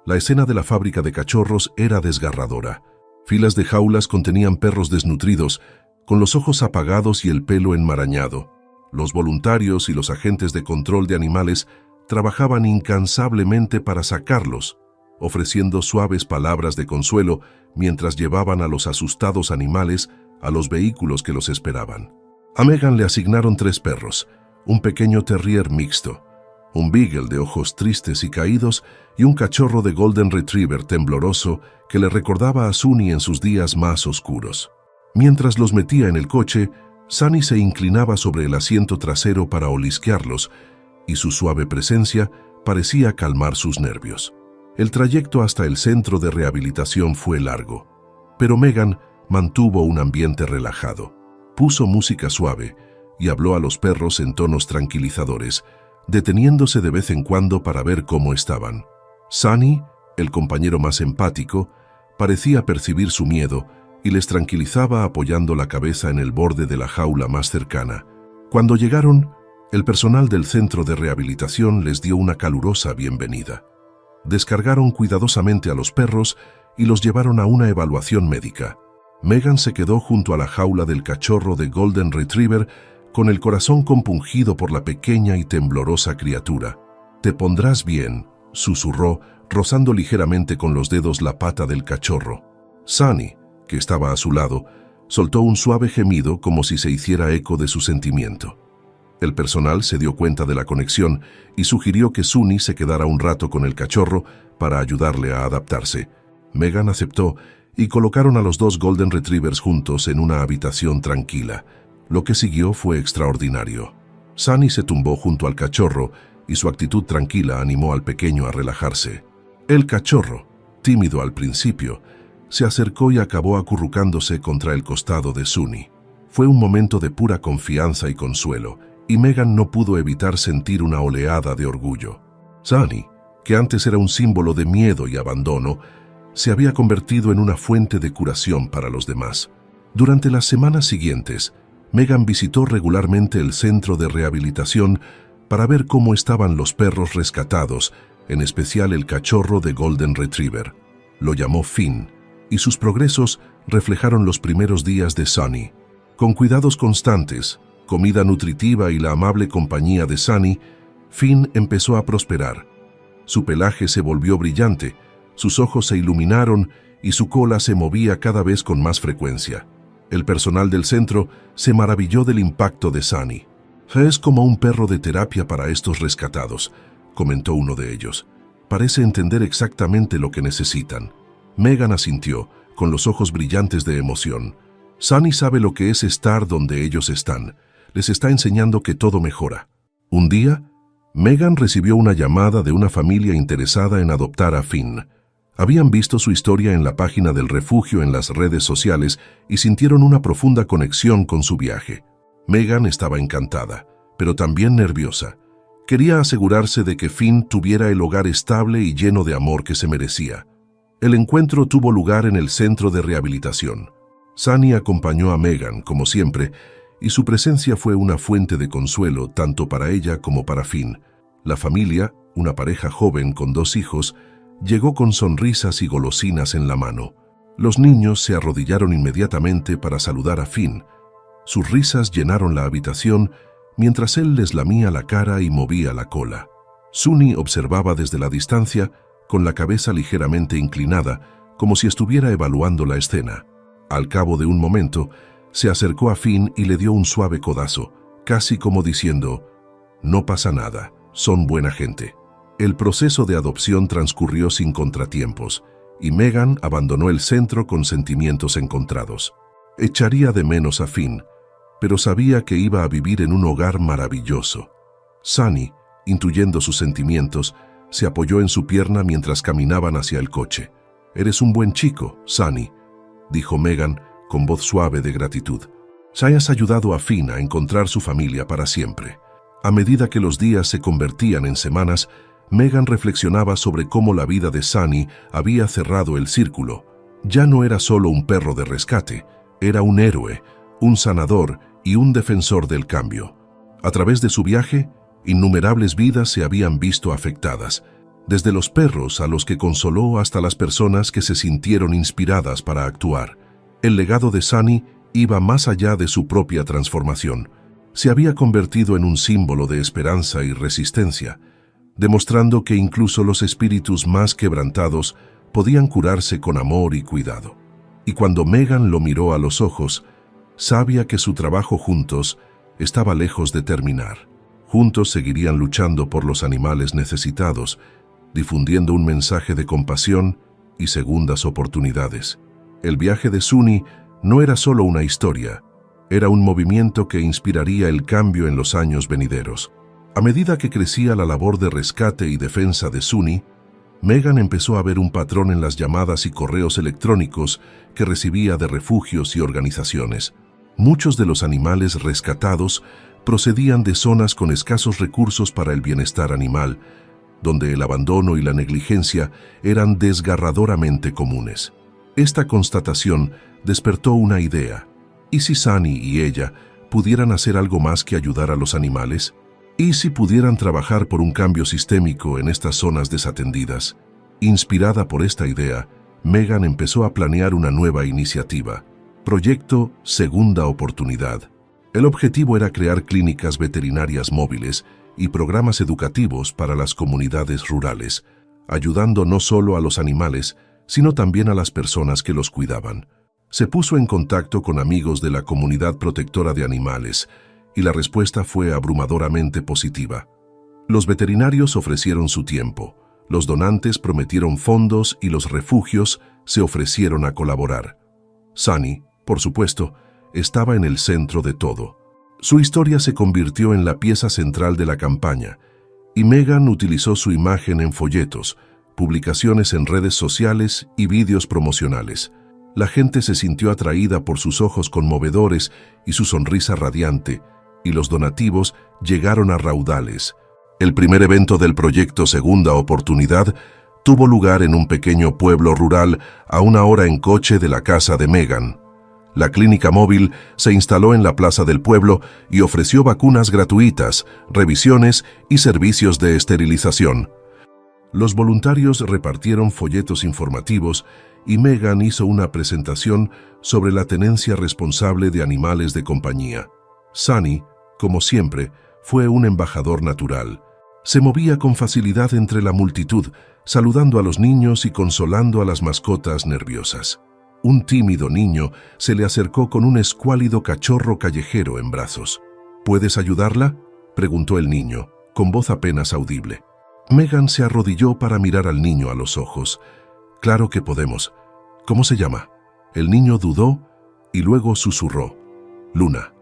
La escena de la fábrica de cachorros era desgarradora. Filas de jaulas contenían perros desnutridos, con los ojos apagados y el pelo enmarañado. Los voluntarios y los agentes de control de animales trabajaban incansablemente para sacarlos, ofreciendo suaves palabras de consuelo mientras llevaban a los asustados animales a los vehículos que los esperaban. A Megan le asignaron 3 perros, un pequeño terrier mixto, un beagle de ojos tristes y caídos y un cachorro de golden retriever tembloroso que le recordaba a Sunny en sus días más oscuros. Mientras los metía en el coche, Sunny se inclinaba sobre el asiento trasero para olisquearlos y su suave presencia parecía calmar sus nervios. El trayecto hasta el centro de rehabilitación fue largo, pero Megan mantuvo un ambiente relajado. Puso música suave y habló a los perros en tonos tranquilizadores, deteniéndose de vez en cuando para ver cómo estaban. Sunny, el compañero más empático, parecía percibir su miedo y les tranquilizaba apoyando la cabeza en el borde de la jaula más cercana. Cuando llegaron, el personal del centro de rehabilitación les dio una calurosa bienvenida. Descargaron cuidadosamente a los perros y los llevaron a una evaluación médica. Megan se quedó junto a la jaula del cachorro de Golden Retriever con el corazón compungido por la pequeña y temblorosa criatura. «Te pondrás bien», susurró, rozando ligeramente con los dedos la pata del cachorro. Sunny, que estaba a su lado, soltó un suave gemido como si se hiciera eco de su sentimiento. El personal se dio cuenta de la conexión y sugirió que Sunny se quedara un rato con el cachorro para ayudarle a adaptarse. Megan aceptó y colocaron a los dos Golden Retrievers juntos en una habitación tranquila. Lo que siguió fue extraordinario. Sunny se tumbó junto al cachorro y su actitud tranquila animó al pequeño a relajarse. El cachorro, tímido al principio, se acercó y acabó acurrucándose contra el costado de Sunny. Fue un momento de pura confianza y consuelo, y Megan no pudo evitar sentir una oleada de orgullo. Sunny, que antes era un símbolo de miedo y abandono, se había convertido en una fuente de curación para los demás. Durante las semanas siguientes, Megan visitó regularmente el centro de rehabilitación para ver cómo estaban los perros rescatados, en especial el cachorro de Golden Retriever. Lo llamó Finn, y sus progresos reflejaron los primeros días de Sunny. Con cuidados constantes, comida nutritiva y la amable compañía de Sunny, Finn empezó a prosperar. Su pelaje se volvió brillante, sus ojos se iluminaron y su cola se movía cada vez con más frecuencia. El personal del centro se maravilló del impacto de Sunny. «Es como un perro de terapia para estos rescatados», comentó uno de ellos. «Parece entender exactamente lo que necesitan». Megan asintió, con los ojos brillantes de emoción. «Sunny sabe lo que es estar donde ellos están. Les está enseñando que todo mejora». Un día, Megan recibió una llamada de una familia interesada en adoptar a Finn. Habían visto su historia en la página del refugio en las redes sociales y sintieron una profunda conexión con su viaje. Megan estaba encantada, pero también nerviosa. Quería asegurarse de que Finn tuviera el hogar estable y lleno de amor que se merecía. El encuentro tuvo lugar en el centro de rehabilitación. Sunny acompañó a Megan, como siempre, y su presencia fue una fuente de consuelo tanto para ella como para Finn. La familia, una pareja joven con 2 hijos, llegó con sonrisas y golosinas en la mano. Los niños se arrodillaron inmediatamente para saludar a Finn. Sus risas llenaron la habitación mientras él les lamía la cara y movía la cola. Sunny observaba desde la distancia, con la cabeza ligeramente inclinada, como si estuviera evaluando la escena. Al cabo de un momento, se acercó a Finn y le dio un suave codazo, casi como diciendo: «No pasa nada, son buena gente». El proceso de adopción transcurrió sin contratiempos, y Megan abandonó el centro con sentimientos encontrados. Echaría de menos a Finn, pero sabía que iba a vivir en un hogar maravilloso. Sunny, intuyendo sus sentimientos, se apoyó en su pierna mientras caminaban hacia el coche. «Eres un buen chico, Sunny», dijo Megan con voz suave de gratitud. «Hayas ayudado a Finn a encontrar su familia para siempre». A medida que los días se convertían en semanas, Megan reflexionaba sobre cómo la vida de Sunny había cerrado el círculo. Ya no era solo un perro de rescate, era un héroe, un sanador y un defensor del cambio. A través de su viaje, innumerables vidas se habían visto afectadas, desde los perros a los que consoló hasta las personas que se sintieron inspiradas para actuar. El legado de Sunny iba más allá de su propia transformación. Se había convertido en un símbolo de esperanza y resistencia, demostrando que incluso los espíritus más quebrantados podían curarse con amor y cuidado. Y cuando Megan lo miró a los ojos, sabía que su trabajo juntos estaba lejos de terminar. Juntos seguirían luchando por los animales necesitados, difundiendo un mensaje de compasión y segundas oportunidades. El viaje de Sunny no era solo una historia, era un movimiento que inspiraría el cambio en los años venideros. A medida que crecía la labor de rescate y defensa de Sunny, Megan empezó a ver un patrón en las llamadas y correos electrónicos que recibía de refugios y organizaciones. Muchos de los animales rescatados procedían de zonas con escasos recursos para el bienestar animal, donde el abandono y la negligencia eran desgarradoramente comunes. Esta constatación despertó una idea. ¿Y si Sunny y ella pudieran hacer algo más que ayudar a los animales? ¿Y si pudieran trabajar por un cambio sistémico en estas zonas desatendidas? Inspirada por esta idea, Megan empezó a planear una nueva iniciativa. Proyecto Segunda Oportunidad. El objetivo era crear clínicas veterinarias móviles y programas educativos para las comunidades rurales, ayudando no solo a los animales, sino también a las personas que los cuidaban. Se puso en contacto con amigos de la comunidad protectora de animales, y la respuesta fue abrumadoramente positiva. Los veterinarios ofrecieron su tiempo, los donantes prometieron fondos y los refugios se ofrecieron a colaborar. Sunny, por supuesto, estaba en el centro de todo. Su historia se convirtió en la pieza central de la campaña, y Megan utilizó su imagen en folletos, publicaciones en redes sociales y vídeos promocionales. La gente se sintió atraída por sus ojos conmovedores y su sonrisa radiante, y los donativos llegaron a raudales. El primer evento del proyecto Segunda Oportunidad tuvo lugar en un pequeño pueblo rural a 1 hora en coche de la casa de Megan. La clínica móvil se instaló en la plaza del pueblo y ofreció vacunas gratuitas, revisiones y servicios de esterilización. Los voluntarios repartieron folletos informativos y Megan hizo una presentación sobre la tenencia responsable de animales de compañía. Sunny, como siempre, fue un embajador natural. Se movía con facilidad entre la multitud, saludando a los niños y consolando a las mascotas nerviosas. Un tímido niño se le acercó con un escuálido cachorro callejero en brazos. ¿Puedes ayudarla?, preguntó el niño, con voz apenas audible. Megan se arrodilló para mirar al niño a los ojos. «Claro que podemos. ¿Cómo se llama?». El niño dudó y luego susurró: «Luna».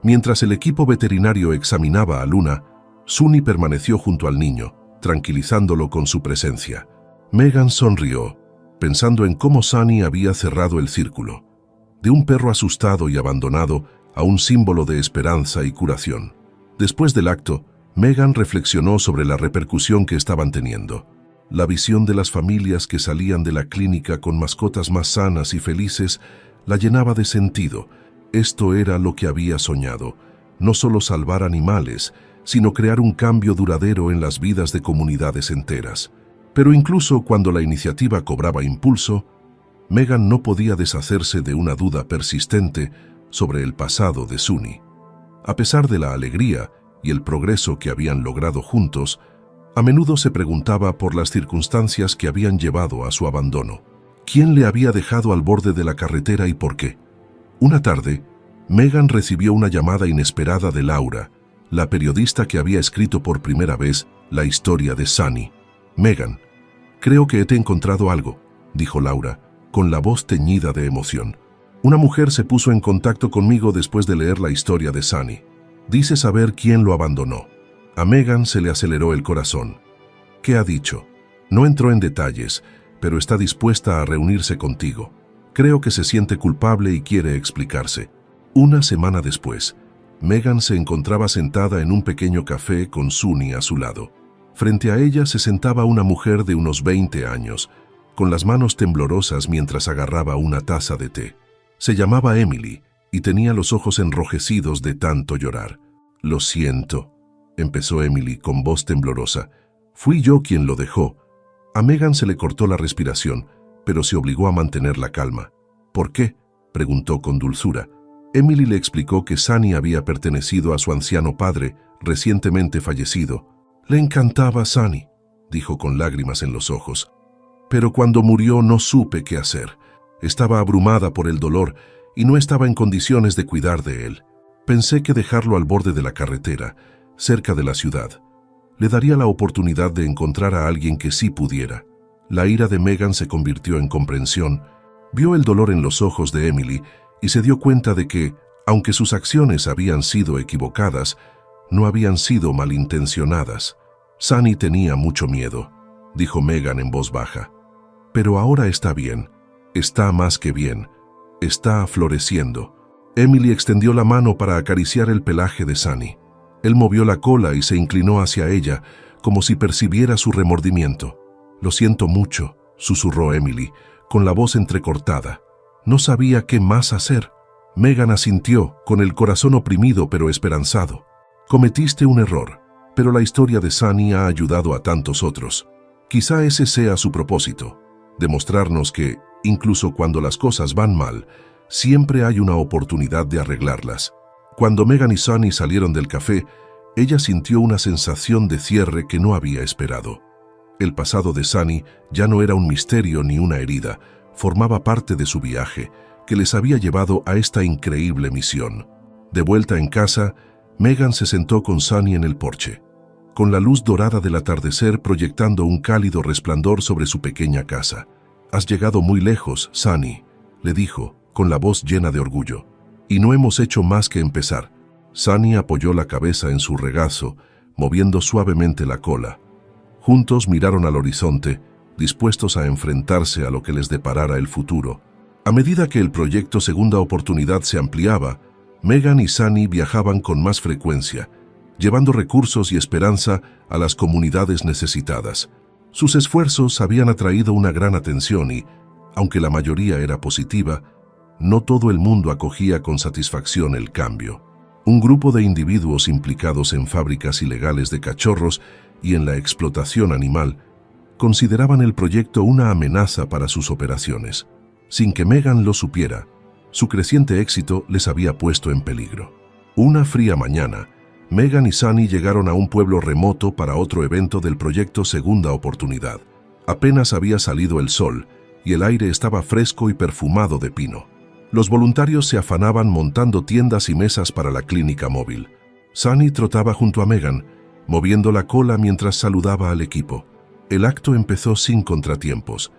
Mientras el equipo veterinario examinaba a Luna, Sunny permaneció junto al niño, tranquilizándolo con su presencia. Megan sonrió, pensando en cómo Sunny había cerrado el círculo, de un perro asustado y abandonado a un símbolo de esperanza y curación. Después del acto, Megan reflexionó sobre la repercusión que estaban teniendo. La visión de las familias que salían de la clínica con mascotas más sanas y felices la llenaba de sentido. Esto era lo que había soñado, no solo salvar animales, sino crear un cambio duradero en las vidas de comunidades enteras. Pero incluso cuando la iniciativa cobraba impulso, Megan no podía deshacerse de una duda persistente sobre el pasado de Sunny. A pesar de la alegría y el progreso que habían logrado juntos, a menudo se preguntaba por las circunstancias que habían llevado a su abandono. ¿Quién le había dejado al borde de la carretera y por qué? Una tarde, Megan recibió una llamada inesperada de Laura, la periodista que había escrito por primera vez la historia de Sunny. «Megan, creo que te he encontrado algo», dijo Laura, con la voz teñida de emoción. «Una mujer se puso en contacto conmigo después de leer la historia de Sunny. Dice saber quién lo abandonó». A Megan se le aceleró el corazón. «¿Qué ha dicho?». «No entró en detalles, pero está dispuesta a reunirse contigo. Creo que se siente culpable y quiere explicarse». Una semana después, Megan se encontraba sentada en un pequeño café con Sunny a su lado. Frente a ella se sentaba una mujer de unos 20 años, con las manos temblorosas mientras agarraba una taza de té. Se llamaba Emily y tenía los ojos enrojecidos de tanto llorar. «Lo siento», empezó Emily con voz temblorosa. «Fui yo quien lo dejó». A Megan se le cortó la respiración, pero se obligó a mantener la calma. «¿Por qué?», preguntó con dulzura. Emily le explicó que Sunny había pertenecido a su anciano padre, recientemente fallecido. «Le encantaba Sunny», dijo con lágrimas en los ojos. «Pero cuando murió no supe qué hacer. Estaba abrumada por el dolor y no estaba en condiciones de cuidar de él. Pensé que dejarlo al borde de la carretera, cerca de la ciudad, le daría la oportunidad de encontrar a alguien que sí pudiera». La ira de Megan se convirtió en comprensión. Vio el dolor en los ojos de Emily y se dio cuenta de que, aunque sus acciones habían sido equivocadas, no habían sido malintencionadas. «Sunny tenía mucho miedo», dijo Megan en voz baja. «Pero ahora está bien, está más que bien, está floreciendo». Emily extendió la mano para acariciar el pelaje de Sunny. Él movió la cola y se inclinó hacia ella, como si percibiera su remordimiento. «Lo siento mucho», susurró Emily, con la voz entrecortada. No sabía qué más hacer. Megan asintió, con el corazón oprimido pero esperanzado. «Cometiste un error, pero la historia de Sunny ha ayudado a tantos otros. Quizá ese sea su propósito, demostrarnos que, incluso cuando las cosas van mal, siempre hay una oportunidad de arreglarlas». Cuando Megan y Sunny salieron del café, ella sintió una sensación de cierre que no había esperado. El pasado de Sunny ya no era un misterio ni una herida, formaba parte de su viaje, que les había llevado a esta increíble misión. De vuelta en casa, Megan se sentó con Sunny en el porche, con la luz dorada del atardecer proyectando un cálido resplandor sobre su pequeña casa. «Has llegado muy lejos, Sunny», le dijo, con la voz llena de orgullo. «Y no hemos hecho más que empezar». Sunny apoyó la cabeza en su regazo, moviendo suavemente la cola. Juntos miraron al horizonte, dispuestos a enfrentarse a lo que les deparara el futuro. A medida que el proyecto Segunda Oportunidad se ampliaba, Megan y Sunny viajaban con más frecuencia, llevando recursos y esperanza a las comunidades necesitadas. Sus esfuerzos habían atraído una gran atención y, aunque la mayoría era positiva, no todo el mundo acogía con satisfacción el cambio. Un grupo de individuos implicados en fábricas ilegales de cachorros y en la explotación animal consideraban el proyecto una amenaza para sus operaciones. Sin que Megan lo supiera, su creciente éxito les había puesto en peligro. Una fría mañana, Megan y Sunny llegaron a un pueblo remoto para otro evento del proyecto Segunda Oportunidad. Apenas había salido el sol y el aire estaba fresco y perfumado de pino. Los voluntarios se afanaban montando tiendas y mesas para la clínica móvil. Sunny trotaba junto a Megan, moviendo la cola mientras saludaba al equipo. El acto empezó sin contratiempos.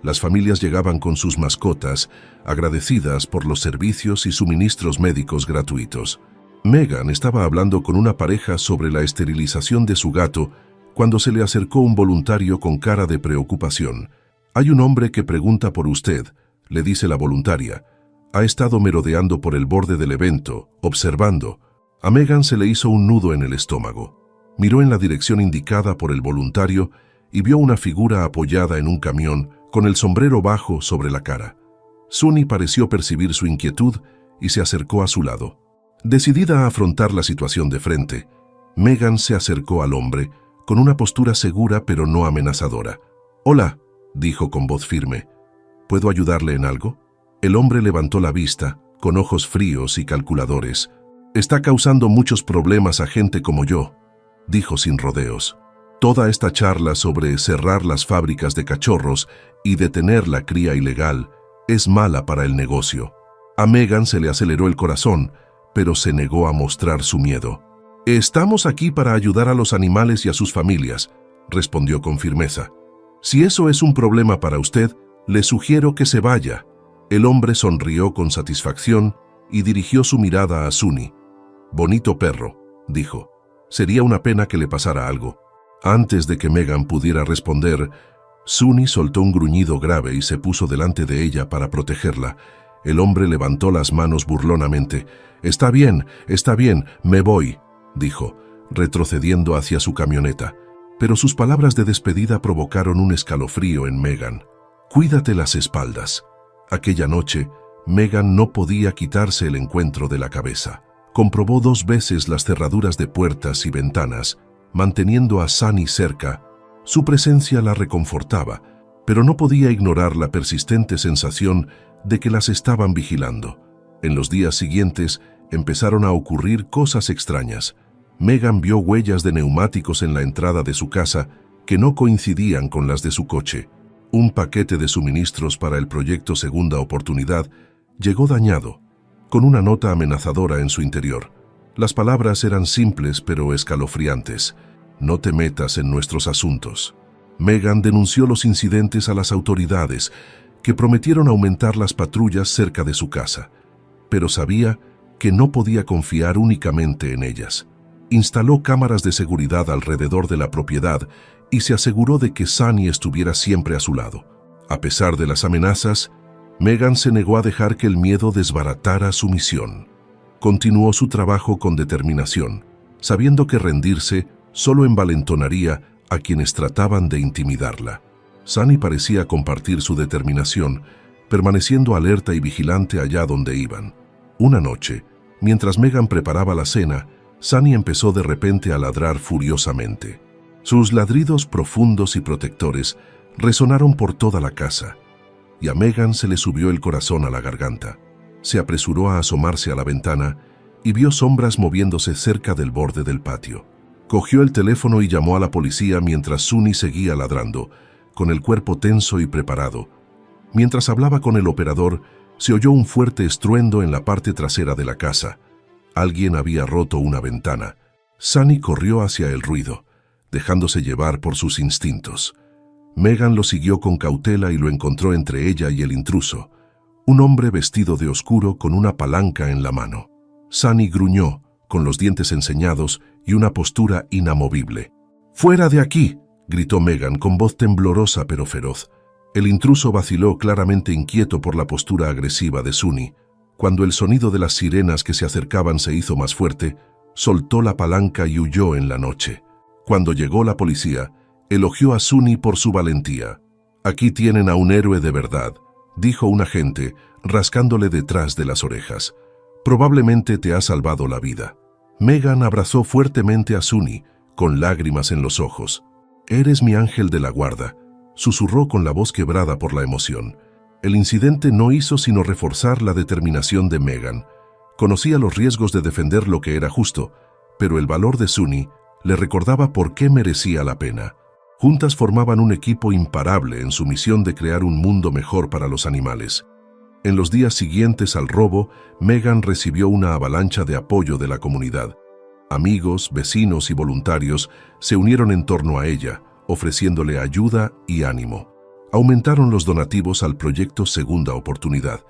Las familias llegaban con sus mascotas, agradecidas por los servicios y suministros médicos gratuitos. Megan estaba hablando con una pareja sobre la esterilización de su gato cuando se le acercó un voluntario con cara de preocupación. «Hay un hombre que pregunta por usted», le dice la voluntaria. «Ha estado merodeando por el borde del evento, observando». A Megan se le hizo un nudo en el estómago. Miró en la dirección indicada por el voluntario y vio una figura apoyada en un camión con el sombrero bajo sobre la cara. Sunny pareció percibir su inquietud y se acercó a su lado. Decidida a afrontar la situación de frente, Megan se acercó al hombre con una postura segura pero no amenazadora. «Hola», dijo con voz firme. «¿Puedo ayudarle en algo?». El hombre levantó la vista, con ojos fríos y calculadores. «Está causando muchos problemas a gente como yo», dijo sin rodeos. «Toda esta charla sobre cerrar las fábricas de cachorros y detener la cría ilegal es mala para el negocio». A Megan se le aceleró el corazón, pero se negó a mostrar su miedo. «Estamos aquí para ayudar a los animales y a sus familias», respondió con firmeza. «Si eso es un problema para usted, le sugiero que se vaya». El hombre sonrió con satisfacción y dirigió su mirada a Sunny. «Bonito perro», dijo. «Sería una pena que le pasara algo». Antes de que Megan pudiera responder, Sunny soltó un gruñido grave y se puso delante de ella para protegerla. El hombre levantó las manos burlonamente. Está bien, me voy», dijo, retrocediendo hacia su camioneta. Pero sus palabras de despedida provocaron un escalofrío en Megan. «Cuídate las espaldas». Aquella noche, Megan no podía quitarse el encuentro de la cabeza. Comprobó 2 veces las cerraduras de puertas y ventanas, manteniendo a Sunny cerca. Su presencia la reconfortaba, pero no podía ignorar la persistente sensación de que las estaban vigilando. En los días siguientes empezaron a ocurrir cosas extrañas. Megan vio huellas de neumáticos en la entrada de su casa que no coincidían con las de su coche. Un paquete de suministros para el proyecto Segunda Oportunidad llegó dañado, con una nota amenazadora en su interior. Las palabras eran simples pero escalofriantes. «No te metas en nuestros asuntos». Megan denunció los incidentes a las autoridades, que prometieron aumentar las patrullas cerca de su casa, pero sabía que no podía confiar únicamente en ellas. Instaló cámaras de seguridad alrededor de la propiedad y se aseguró de que Sunny estuviera siempre a su lado. A pesar de las amenazas, Megan se negó a dejar que el miedo desbaratara su misión. Continuó su trabajo con determinación, sabiendo que rendirse solo envalentonaría a quienes trataban de intimidarla. Sunny parecía compartir su determinación, permaneciendo alerta y vigilante allá donde iban. Una noche, mientras Megan preparaba la cena, Sunny empezó de repente a ladrar furiosamente. Sus ladridos profundos y protectores resonaron por toda la casa, y a Megan se le subió el corazón a la garganta. Se apresuró a asomarse a la ventana y vio sombras moviéndose cerca del borde del patio. Cogió el teléfono y llamó a la policía mientras Sunny seguía ladrando, con el cuerpo tenso y preparado. Mientras hablaba con el operador, se oyó un fuerte estruendo en la parte trasera de la casa. Alguien había roto una ventana. Sunny corrió hacia el ruido, dejándose llevar por sus instintos. Megan lo siguió con cautela y lo encontró entre ella y el intruso, un hombre vestido de oscuro con una palanca en la mano. Sunny gruñó, con los dientes enseñados y una postura inamovible. «¡Fuera de aquí!», gritó Megan con voz temblorosa pero feroz. El intruso vaciló, claramente inquieto por la postura agresiva de Sunny. Cuando el sonido de las sirenas que se acercaban se hizo más fuerte, soltó la palanca y huyó en la noche. Cuando llegó la policía, elogió a Sunny por su valentía. «Aquí tienen a un héroe de verdad», dijo un agente, rascándole detrás de las orejas. «Probablemente te ha salvado la vida». Megan abrazó fuertemente a Sunny, con lágrimas en los ojos. «Eres mi ángel de la guarda», susurró con la voz quebrada por la emoción. El incidente no hizo sino reforzar la determinación de Megan. Conocía los riesgos de defender lo que era justo, pero el valor de Sunny le recordaba por qué merecía la pena. Juntas formaban un equipo imparable en su misión de crear un mundo mejor para los animales. En los días siguientes al robo, Megan recibió una avalancha de apoyo de la comunidad. Amigos, vecinos y voluntarios se unieron en torno a ella, ofreciéndole ayuda y ánimo. Aumentaron los donativos al proyecto Segunda Oportunidad,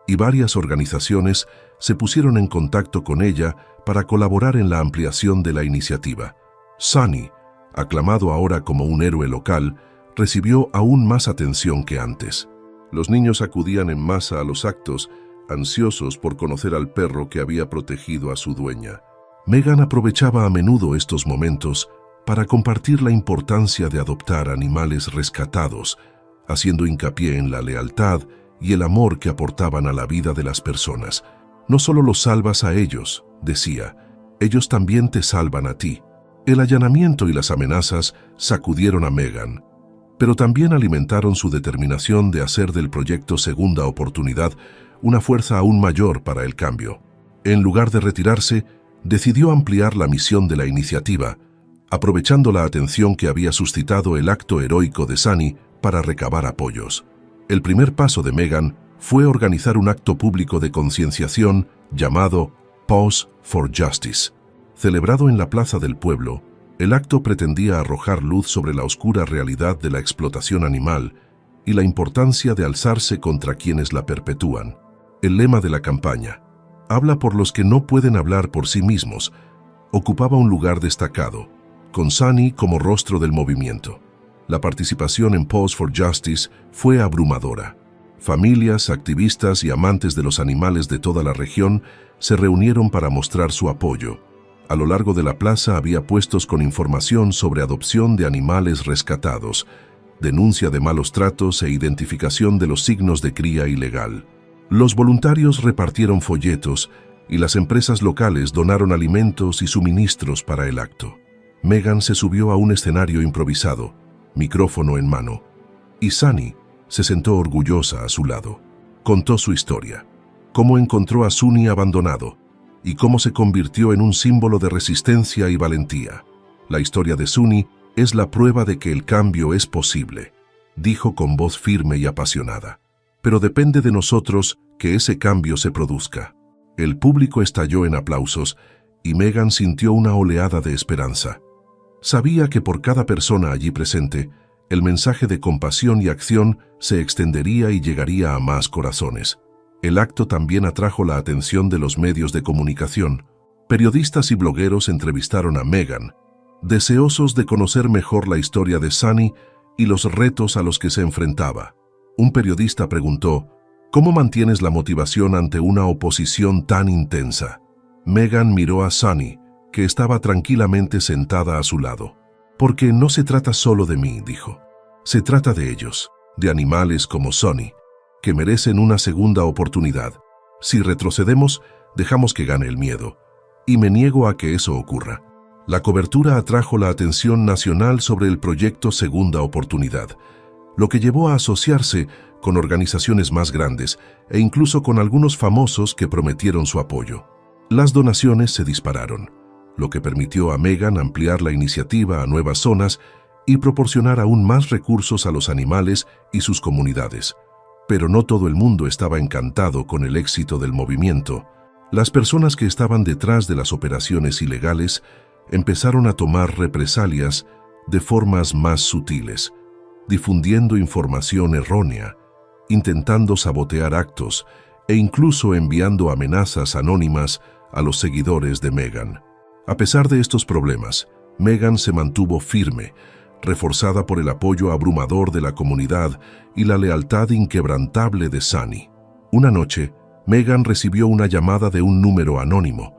y varias organizaciones se pusieron en contacto con ella para colaborar en la ampliación de la iniciativa. Sunny, aclamado ahora como un héroe local, recibió aún más atención que antes. Los niños acudían en masa a los actos, ansiosos por conocer al perro que había protegido a su dueña. Megan aprovechaba a menudo estos momentos para compartir la importancia de adoptar animales rescatados, haciendo hincapié en la lealtad y el amor que aportaban a la vida de las personas. «No solo los salvas a ellos», decía, «ellos también te salvan a ti». El allanamiento y las amenazas sacudieron a Megan, pero también alimentaron su determinación de hacer del proyecto Segunda Oportunidad una fuerza aún mayor para el cambio. En lugar de retirarse, decidió ampliar la misión de la iniciativa, aprovechando la atención que había suscitado el acto heroico de Sunny para recabar apoyos. El primer paso de Megan fue organizar un acto público de concienciación llamado Pause for Justice. Celebrado en la plaza del pueblo, el acto pretendía arrojar luz sobre la oscura realidad de la explotación animal y la importancia de alzarse contra quienes la perpetúan. El lema de la campaña, «Habla por los que no pueden hablar por sí mismos», ocupaba un lugar destacado, con Sunny como rostro del movimiento. La participación en Pause for Justice fue abrumadora. Familias, activistas y amantes de los animales de toda la región se reunieron para mostrar su apoyo. A lo largo de la plaza había puestos con información sobre adopción de animales rescatados, denuncia de malos tratos e identificación de los signos de cría ilegal. Los voluntarios repartieron folletos y las empresas locales donaron alimentos y suministros para el acto. Megan se subió a un escenario improvisado, micrófono en mano, y Sunny se sentó orgullosa a su lado. Contó su historia, cómo encontró a Sunny abandonado y cómo se convirtió en un símbolo de resistencia y valentía. La historia de Sunny es la prueba de que el cambio es posible, dijo con voz firme y apasionada. Pero depende de nosotros que ese cambio se produzca. El público estalló en aplausos y Megan sintió una oleada de esperanza. Sabía que por cada persona allí presente, el mensaje de compasión y acción se extendería y llegaría a más corazones. El acto también atrajo la atención de los medios de comunicación. Periodistas y blogueros entrevistaron a Megan, deseosos de conocer mejor la historia de Sunny y los retos a los que se enfrentaba. Un periodista preguntó, ¿Cómo mantienes la motivación ante una oposición tan intensa? Megan miró a Sunny, que estaba tranquilamente sentada a su lado. Porque no se trata solo de mí, dijo. Se trata de ellos, de animales como Sunny, que merecen una segunda oportunidad. Si retrocedemos, dejamos que gane el miedo. Y me niego a que eso ocurra. La cobertura atrajo la atención nacional sobre el proyecto Segunda Oportunidad, lo que llevó a asociarse con organizaciones más grandes e incluso con algunos famosos que prometieron su apoyo. Las donaciones se dispararon, lo que permitió a Megan ampliar la iniciativa a nuevas zonas y proporcionar aún más recursos a los animales y sus comunidades. Pero no todo el mundo estaba encantado con el éxito del movimiento. Las personas que estaban detrás de las operaciones ilegales empezaron a tomar represalias de formas más sutiles, difundiendo información errónea, intentando sabotear actos e incluso enviando amenazas anónimas a los seguidores de Megan. A pesar de estos problemas, Megan se mantuvo firme, reforzada por el apoyo abrumador de la comunidad y la lealtad inquebrantable de Sunny. Una noche, Megan recibió una llamada de un número anónimo.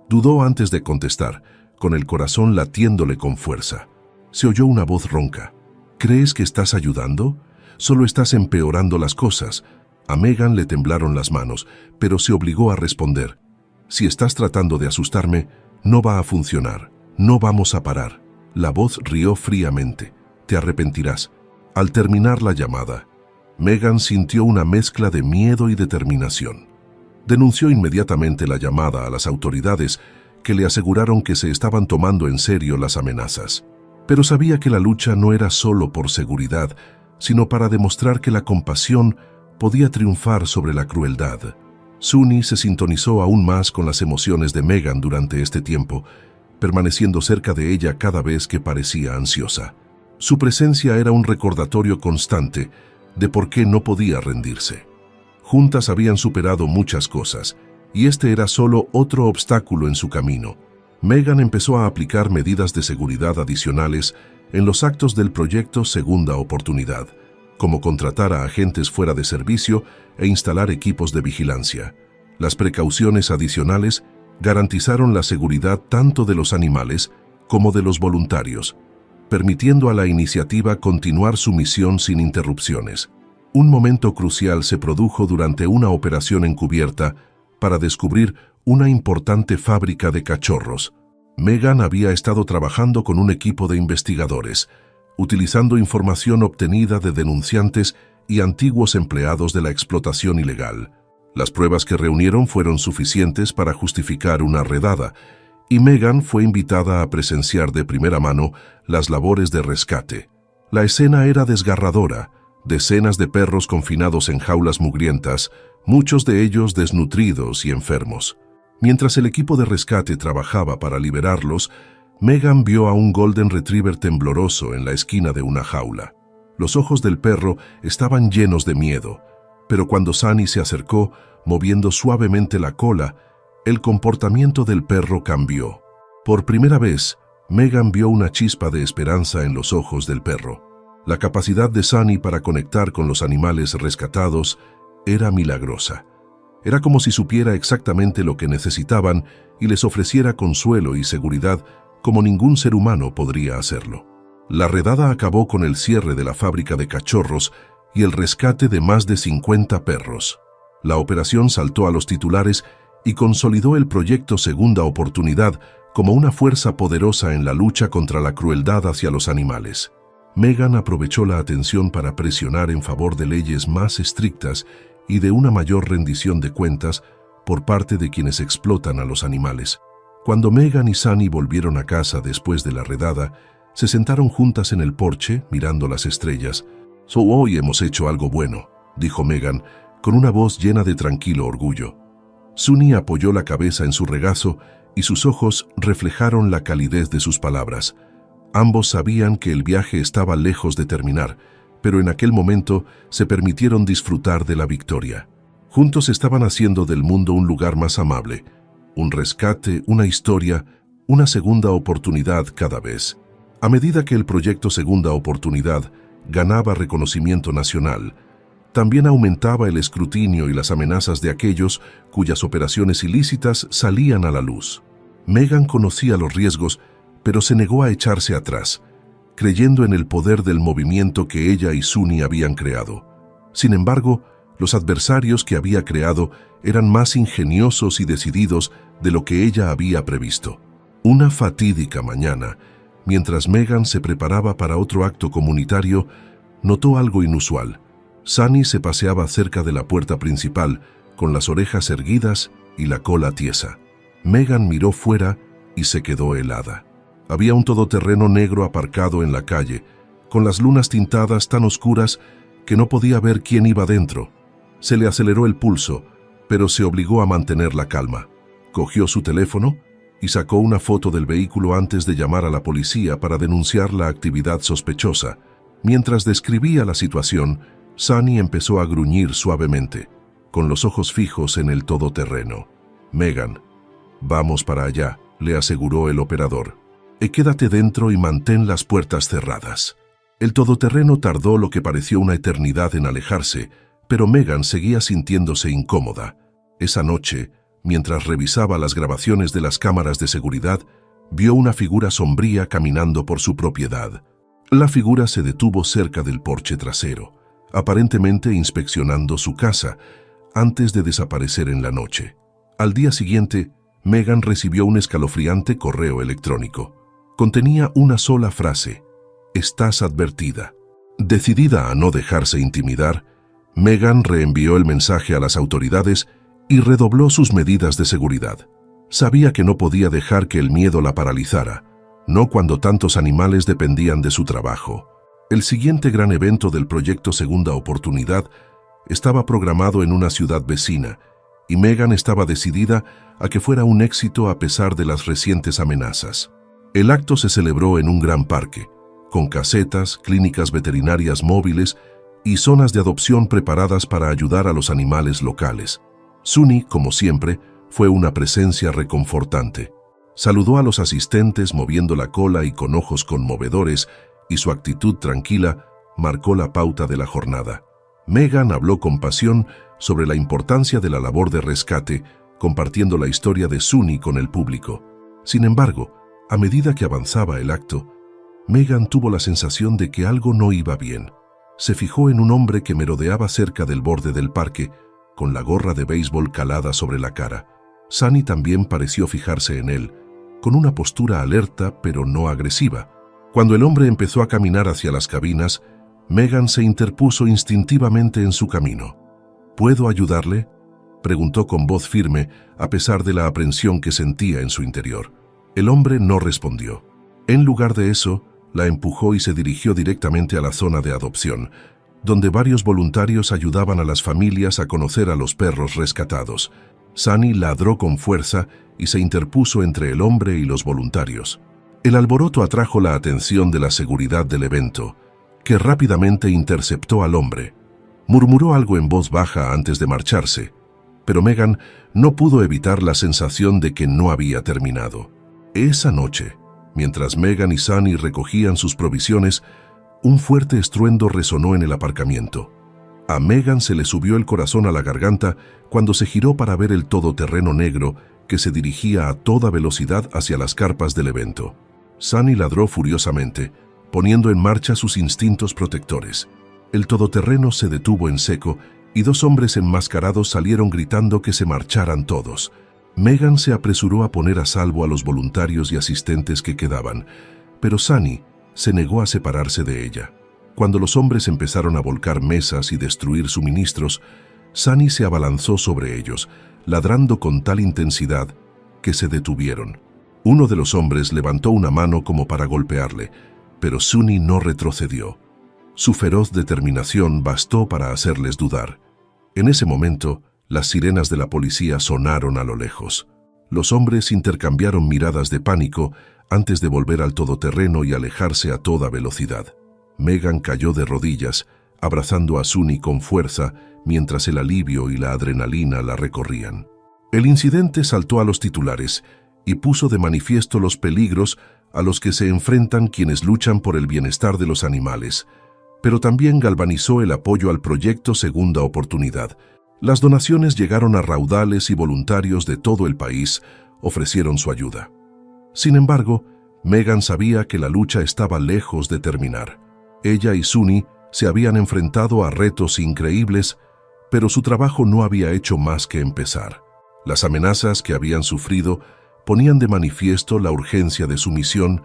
Dudó antes de contestar, con el corazón latiéndole con fuerza. Se oyó una voz ronca. ¿Crees que estás ayudando? Solo estás empeorando las cosas. A Megan le temblaron las manos, pero se obligó a responder. Si estás tratando de asustarme, no va a funcionar. No vamos a parar. La voz rió fríamente. Te arrepentirás. Al terminar la llamada, Megan sintió una mezcla de miedo y determinación. Denunció inmediatamente la llamada a las autoridades, que le aseguraron que se estaban tomando en serio las amenazas. Pero sabía que la lucha no era solo por seguridad, sino para demostrar que la compasión podía triunfar sobre la crueldad. Sunny se sintonizó aún más con las emociones de Megan durante este tiempo, permaneciendo cerca de ella cada vez que parecía ansiosa. Su presencia era un recordatorio constante de por qué no podía rendirse. Juntas habían superado muchas cosas, y este era solo otro obstáculo en su camino. Megan empezó a aplicar medidas de seguridad adicionales en los actos del proyecto Segunda Oportunidad, como contratar a agentes fuera de servicio e instalar equipos de vigilancia. Las precauciones adicionales garantizaron la seguridad tanto de los animales como de los voluntarios, permitiendo a la iniciativa continuar su misión sin interrupciones. Un momento crucial se produjo durante una operación encubierta para descubrir una importante fábrica de cachorros. Megan había estado trabajando con un equipo de investigadores, utilizando información obtenida de denunciantes y antiguos empleados de la explotación ilegal. Las pruebas que reunieron fueron suficientes para justificar una redada, y Megan fue invitada a presenciar de primera mano las labores de rescate. La escena era desgarradora: decenas de perros confinados en jaulas mugrientas, muchos de ellos desnutridos y enfermos. Mientras el equipo de rescate trabajaba para liberarlos, Megan vio a un Golden Retriever tembloroso en la esquina de una jaula. Los ojos del perro estaban llenos de miedo, pero cuando Sunny se acercó, moviendo suavemente la cola, el comportamiento del perro cambió. Por primera vez, Megan vio una chispa de esperanza en los ojos del perro. La capacidad de Sunny para conectar con los animales rescatados era milagrosa. Era como si supiera exactamente lo que necesitaban y les ofreciera consuelo y seguridad como ningún ser humano podría hacerlo. La redada acabó con el cierre de la fábrica de cachorros y el rescate de más de 50 perros. La operación saltó a los titulares y consolidó el proyecto Segunda Oportunidad como una fuerza poderosa en la lucha contra la crueldad hacia los animales. Megan aprovechó la atención para presionar en favor de leyes más estrictas y de una mayor rendición de cuentas por parte de quienes explotan a los animales. Cuando Megan y Sunny volvieron a casa después de la redada, se sentaron juntas en el porche mirando las estrellas. Hoy hemos hecho algo bueno», dijo Megan, con una voz llena de tranquilo orgullo. Sunny apoyó la cabeza en su regazo y sus ojos reflejaron la calidez de sus palabras. Ambos sabían que el viaje estaba lejos de terminar, pero en aquel momento se permitieron disfrutar de la victoria. Juntos estaban haciendo del mundo un lugar más amable, un rescate, una historia, una segunda oportunidad cada vez. A medida que el proyecto Segunda Oportunidad ganaba reconocimiento nacional, también aumentaba el escrutinio y las amenazas de aquellos cuyas operaciones ilícitas salían a la luz. Megan conocía los riesgos, pero se negó a echarse atrás, creyendo en el poder del movimiento que ella y Suni habían creado. Sin embargo, los adversarios que había creado eran más ingeniosos y decididos de lo que ella había previsto. Una fatídica mañana, mientras Megan se preparaba para otro acto comunitario, notó algo inusual. Sunny se paseaba cerca de la puerta principal, con las orejas erguidas y la cola tiesa. Megan miró fuera y se quedó helada. Había un todoterreno negro aparcado en la calle, con las lunas tintadas tan oscuras que no podía ver quién iba dentro. Se le aceleró el pulso, pero se obligó a mantener la calma. Cogió su teléfono y sacó una foto del vehículo antes de llamar a la policía para denunciar la actividad sospechosa. Mientras describía la situación, Sunny empezó a gruñir suavemente, con los ojos fijos en el todoterreno. «Megan, vamos para allá», le aseguró el operador. «Quédate dentro y mantén las puertas cerradas». El todoterreno tardó lo que pareció una eternidad en alejarse, pero Megan seguía sintiéndose incómoda. Esa noche, mientras revisaba las grabaciones de las cámaras de seguridad, vio una figura sombría caminando por su propiedad. La figura se detuvo cerca del porche trasero, aparentemente inspeccionando su casa, antes de desaparecer en la noche. Al día siguiente, Megan recibió un escalofriante correo electrónico. Contenía una sola frase: «Estás advertida». Decidida a no dejarse intimidar, Megan reenvió el mensaje a las autoridades y redobló sus medidas de seguridad. Sabía que no podía dejar que el miedo la paralizara, no cuando tantos animales dependían de su trabajo. El siguiente gran evento del proyecto Segunda Oportunidad estaba programado en una ciudad vecina, y Megan estaba decidida a que fuera un éxito a pesar de las recientes amenazas. El acto se celebró en un gran parque, con casetas, clínicas veterinarias móviles y zonas de adopción preparadas para ayudar a los animales locales. Sunny, como siempre, fue una presencia reconfortante. Saludó a los asistentes moviendo la cola y con ojos conmovedores, y su actitud tranquila marcó la pauta de la jornada. Megan habló con pasión sobre la importancia de la labor de rescate, compartiendo la historia de Sunny con el público. Sin embargo, a medida que avanzaba el acto, Megan tuvo la sensación de que algo no iba bien. Se fijó en un hombre que merodeaba cerca del borde del parque, con la gorra de béisbol calada sobre la cara. Sunny también pareció fijarse en él, con una postura alerta pero no agresiva. Cuando el hombre empezó a caminar hacia las cabinas, Megan se interpuso instintivamente en su camino. «¿Puedo ayudarle?», preguntó con voz firme, a pesar de la aprensión que sentía en su interior. El hombre no respondió. En lugar de eso, la empujó y se dirigió directamente a la zona de adopción, donde varios voluntarios ayudaban a las familias a conocer a los perros rescatados. Sunny ladró con fuerza y se interpuso entre el hombre y los voluntarios. El alboroto atrajo la atención de la seguridad del evento, que rápidamente interceptó al hombre. Murmuró algo en voz baja antes de marcharse, pero Megan no pudo evitar la sensación de que no había terminado. Esa noche, mientras Megan y Sunny recogían sus provisiones, un fuerte estruendo resonó en el aparcamiento. A Megan se le subió el corazón a la garganta cuando se giró para ver el todoterreno negro que se dirigía a toda velocidad hacia las carpas del evento. Sunny ladró furiosamente, poniendo en marcha sus instintos protectores. El todoterreno se detuvo en seco y dos hombres enmascarados salieron gritando que se marcharan todos. Megan se apresuró a poner a salvo a los voluntarios y asistentes que quedaban, pero Sunny se negó a separarse de ella. Cuando los hombres empezaron a volcar mesas y destruir suministros, Sunny se abalanzó sobre ellos, ladrando con tal intensidad que se detuvieron. Uno de los hombres levantó una mano como para golpearle, pero Sunny no retrocedió. Su feroz determinación bastó para hacerles dudar. En ese momento, las sirenas de la policía sonaron a lo lejos. Los hombres intercambiaron miradas de pánico antes de volver al todoterreno y alejarse a toda velocidad. Megan cayó de rodillas, abrazando a Sunny con fuerza, mientras el alivio y la adrenalina la recorrían. El incidente saltó a los titulares y puso de manifiesto los peligros a los que se enfrentan quienes luchan por el bienestar de los animales. pero también galvanizó el apoyo al proyecto Segunda Oportunidad. Las donaciones llegaron a raudales y voluntarios de todo el país ofrecieron su ayuda. Sin embargo, Megan sabía que la lucha estaba lejos de terminar. Ella y Suni se habían enfrentado a retos increíbles, pero su trabajo no había hecho más que empezar. Las amenazas que habían sufrido ponían de manifiesto la urgencia de su misión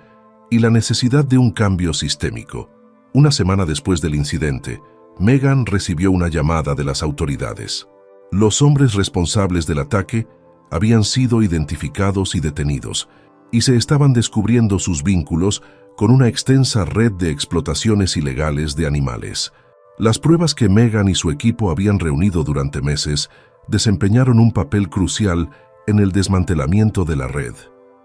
y la necesidad de un cambio sistémico. Una semana después del incidente, Megan recibió una llamada de las autoridades. Los hombres responsables del ataque habían sido identificados y detenidos, y se estaban descubriendo sus vínculos con una extensa red de explotaciones ilegales de animales. Las pruebas que Megan y su equipo habían reunido durante meses desempeñaron un papel crucial en el desmantelamiento de la red.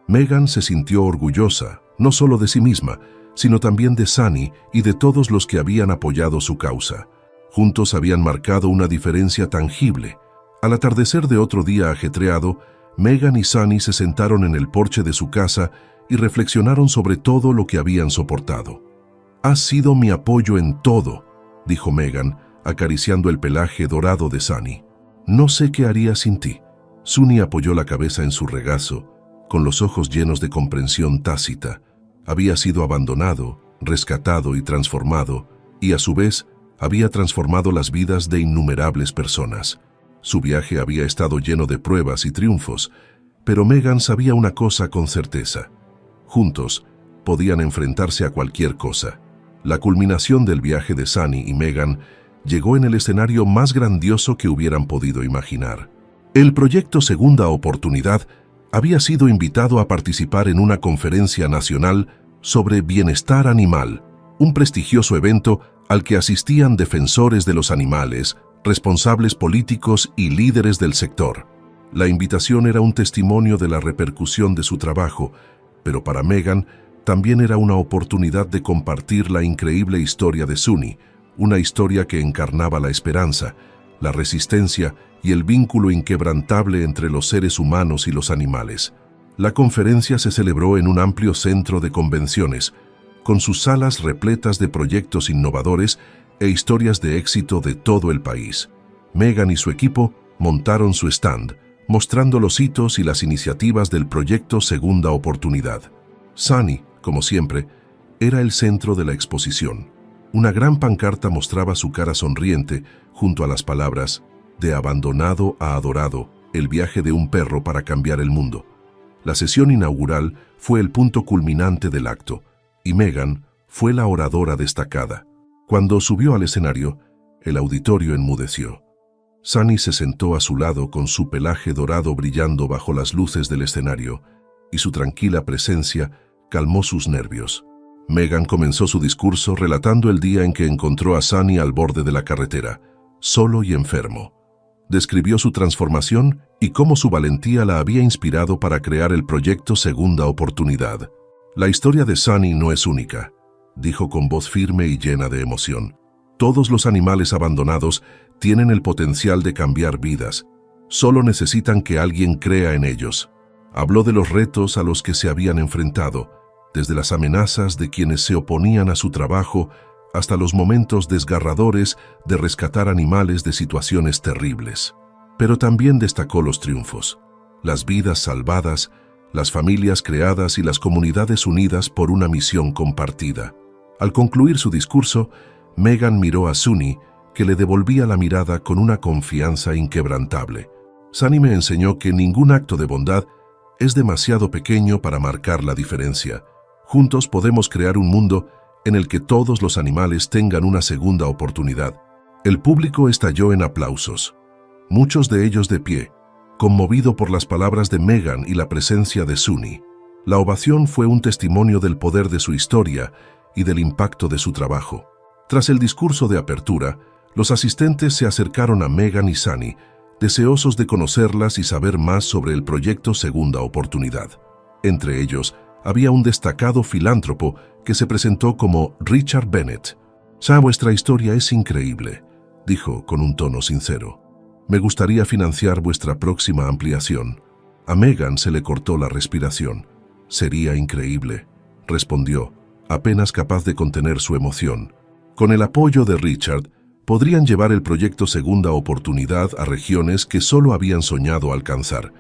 Megan se sintió orgullosa, no solo de sí misma, sino también de Sunny y de todos los que habían apoyado su causa. Juntos habían marcado una diferencia tangible. Al atardecer de otro día ajetreado, Megan y Sunny se sentaron en el porche de su casa y reflexionaron sobre todo lo que habían soportado. «Has sido mi apoyo en todo», dijo Megan, acariciando el pelaje dorado de Sunny. «No sé qué haría sin ti». Sunny apoyó la cabeza en su regazo, con los ojos llenos de comprensión tácita. Había sido abandonado, rescatado y transformado, y a su vez había transformado las vidas de innumerables personas. Su viaje había estado lleno de pruebas y triunfos, pero Megan sabía una cosa con certeza. Juntos, podían enfrentarse a cualquier cosa. La culminación del viaje de Sunny y Megan llegó en el escenario más grandioso que hubieran podido imaginar. El proyecto Segunda Oportunidad había sido invitado a participar en una conferencia nacional sobre bienestar animal, un prestigioso evento al que asistían defensores de los animales, responsables políticos y líderes del sector. La invitación era un testimonio de la repercusión de su trabajo, pero para Megan también era una oportunidad de compartir la increíble historia de Sunny, una historia que encarnaba la esperanza, la resistencia y el vínculo inquebrantable entre los seres humanos y los animales. La conferencia se celebró en un amplio centro de convenciones, con sus salas repletas de proyectos innovadores e historias de éxito de todo el país. Megan y su equipo montaron su stand, mostrando los hitos y las iniciativas del proyecto Segunda Oportunidad. Sunny, como siempre, era el centro de la exposición. Una gran pancarta mostraba su cara sonriente junto a las palabras «De abandonado a adorado, el viaje de un perro para cambiar el mundo». La sesión inaugural fue el punto culminante del acto, y Megan fue la oradora destacada. Cuando subió al escenario, el auditorio enmudeció. Sunny se sentó a su lado con su pelaje dorado brillando bajo las luces del escenario, y su tranquila presencia calmó sus nervios. Megan comenzó su discurso relatando el día en que encontró a Sunny al borde de la carretera, solo y enfermo. Describió su transformación y cómo su valentía la había inspirado para crear el proyecto Segunda Oportunidad. «La historia de Sunny no es única», dijo con voz firme y llena de emoción. «Todos los animales abandonados tienen el potencial de cambiar vidas. Solo necesitan que alguien crea en ellos». Habló de los retos a los que se habían enfrentado, desde las amenazas de quienes se oponían a su trabajo hasta los momentos desgarradores de rescatar animales de situaciones terribles. Pero también destacó los triunfos, las vidas salvadas, las familias creadas y las comunidades unidas por una misión compartida. Al concluir su discurso, Megan miró a Sunny, que le devolvía la mirada con una confianza inquebrantable. «Sunny me enseñó que ningún acto de bondad es demasiado pequeño para marcar la diferencia. Juntos podemos crear un mundo en el que todos los animales tengan una segunda oportunidad». El público estalló en aplausos, muchos de ellos de pie, conmovido por las palabras de Megan y la presencia de Sunny. La ovación fue un testimonio del poder de su historia y del impacto de su trabajo. Tras el discurso de apertura, los asistentes se acercaron a Megan y Sunny, deseosos de conocerlas y saber más sobre el proyecto Segunda Oportunidad. Entre ellos, había un destacado filántropo que se presentó como Richard Bennett. «Vuestra historia es increíble», dijo con un tono sincero. «Me gustaría financiar vuestra próxima ampliación». A Megan se le cortó la respiración. «Sería increíble», respondió, apenas capaz de contener su emoción. Con el apoyo de Richard, podrían llevar el proyecto Segunda Oportunidad a regiones que solo habían soñado alcanzar,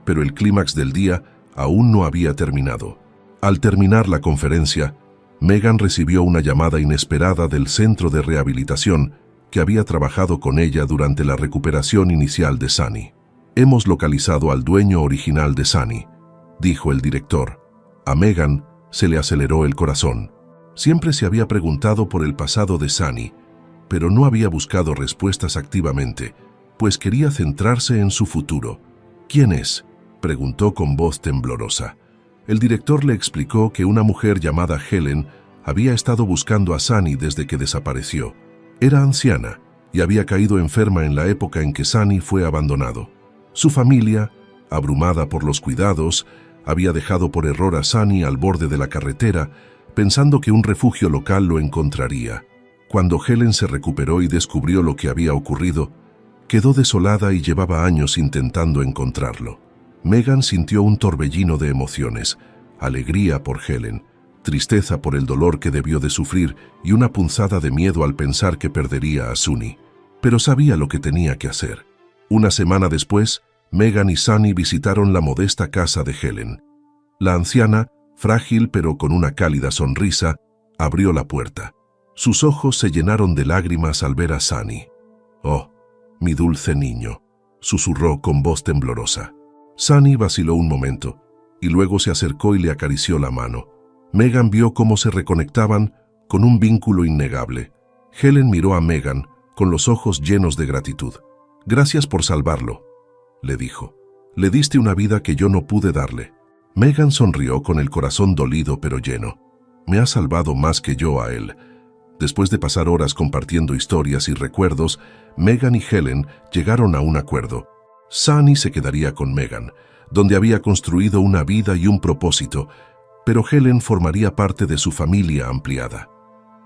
pero el clímax del día aún no había terminado. Al terminar la conferencia, Megan recibió una llamada inesperada del centro de rehabilitación que había trabajado con ella durante la recuperación inicial de Sunny. «Hemos localizado al dueño original de Sunny», dijo el director. A Megan se le aceleró el corazón. Siempre se había preguntado por el pasado de Sunny, pero no había buscado respuestas activamente, pues quería centrarse en su futuro. «¿Quién es?», preguntó con voz temblorosa. El director le explicó que una mujer llamada Helen había estado buscando a Sunny desde que desapareció. Era anciana y había caído enferma en la época en que Sunny fue abandonado. Su familia, abrumada por los cuidados, había dejado por error a Sunny al borde de la carretera, pensando que un refugio local lo encontraría. Cuando Helen se recuperó y descubrió lo que había ocurrido, quedó desolada y llevaba años intentando encontrarlo. Megan sintió un torbellino de emociones, alegría por Helen, tristeza por el dolor que debió de sufrir y una punzada de miedo al pensar que perdería a Sunny. Pero sabía lo que tenía que hacer. Una semana después, Megan y Sunny visitaron la modesta casa de Helen. La anciana, frágil pero con una cálida sonrisa, abrió la puerta. Sus ojos se llenaron de lágrimas al ver a Sunny. «Oh, mi dulce niño», susurró con voz temblorosa. Sunny vaciló un momento, y luego se acercó y le acarició la mano. Megan vio cómo se reconectaban con un vínculo innegable. Helen miró a Megan con los ojos llenos de gratitud. «Gracias por salvarlo», le dijo. «Le diste una vida que yo no pude darle». Megan sonrió con el corazón dolido pero lleno. «Me ha salvado más que yo a él». Después de pasar horas compartiendo historias y recuerdos, Megan y Helen llegaron a un acuerdo. Sunny se quedaría con Megan, donde había construido una vida y un propósito, pero Helen formaría parte de su familia ampliada.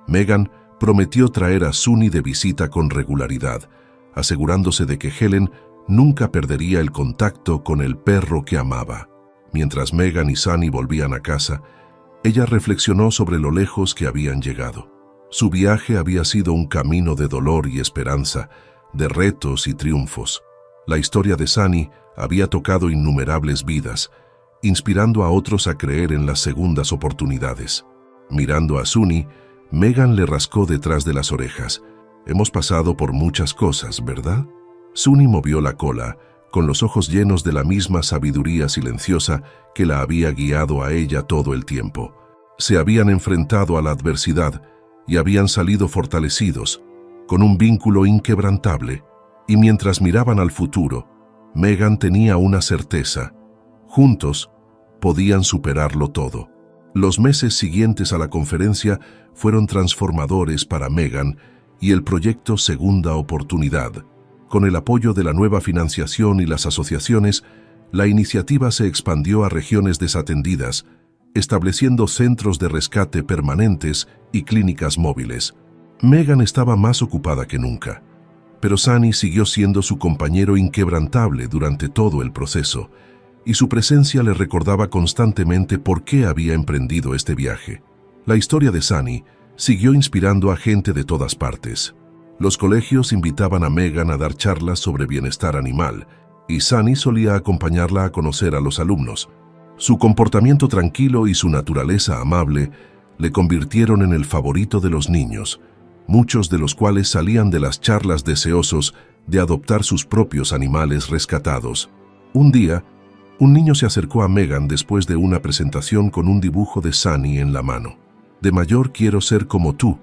Megan prometió traer a Sunny de visita con regularidad, asegurándose de que Helen nunca perdería el contacto con el perro que amaba. Mientras Megan y Sunny volvían a casa, ella reflexionó sobre lo lejos que habían llegado. Su viaje había sido un camino de dolor y esperanza, de retos y triunfos. La historia de Sunny había tocado innumerables vidas, inspirando a otros a creer en las segundas oportunidades. Mirando a Sunny, Megan le rascó detrás de las orejas. «Hemos pasado por muchas cosas, ¿verdad?». Sunny movió la cola, con los ojos llenos de la misma sabiduría silenciosa que la había guiado a ella todo el tiempo. Se habían enfrentado a la adversidad y habían salido fortalecidos, con un vínculo inquebrantable, y mientras miraban al futuro, Megan tenía una certeza: juntos podían superarlo todo. Los meses siguientes a la conferencia fueron transformadores para Megan y el proyecto Segunda Oportunidad. Con el apoyo de la nueva financiación y las asociaciones, la iniciativa se expandió a regiones desatendidas, estableciendo centros de rescate permanentes y clínicas móviles. Megan estaba más ocupada que nunca, pero Sunny siguió siendo su compañero inquebrantable durante todo el proceso, y su presencia le recordaba constantemente por qué había emprendido este viaje. La historia de Sunny siguió inspirando a gente de todas partes. Los colegios invitaban a Megan a dar charlas sobre bienestar animal, y Sunny solía acompañarla a conocer a los alumnos. Su comportamiento tranquilo y su naturaleza amable le convirtieron en el favorito de los niños, muchos de los cuales salían de las charlas deseosos de adoptar sus propios animales rescatados. Un día, un niño se acercó a Megan después de una presentación con un dibujo de Sunny en la mano. «De mayor quiero ser como tú»,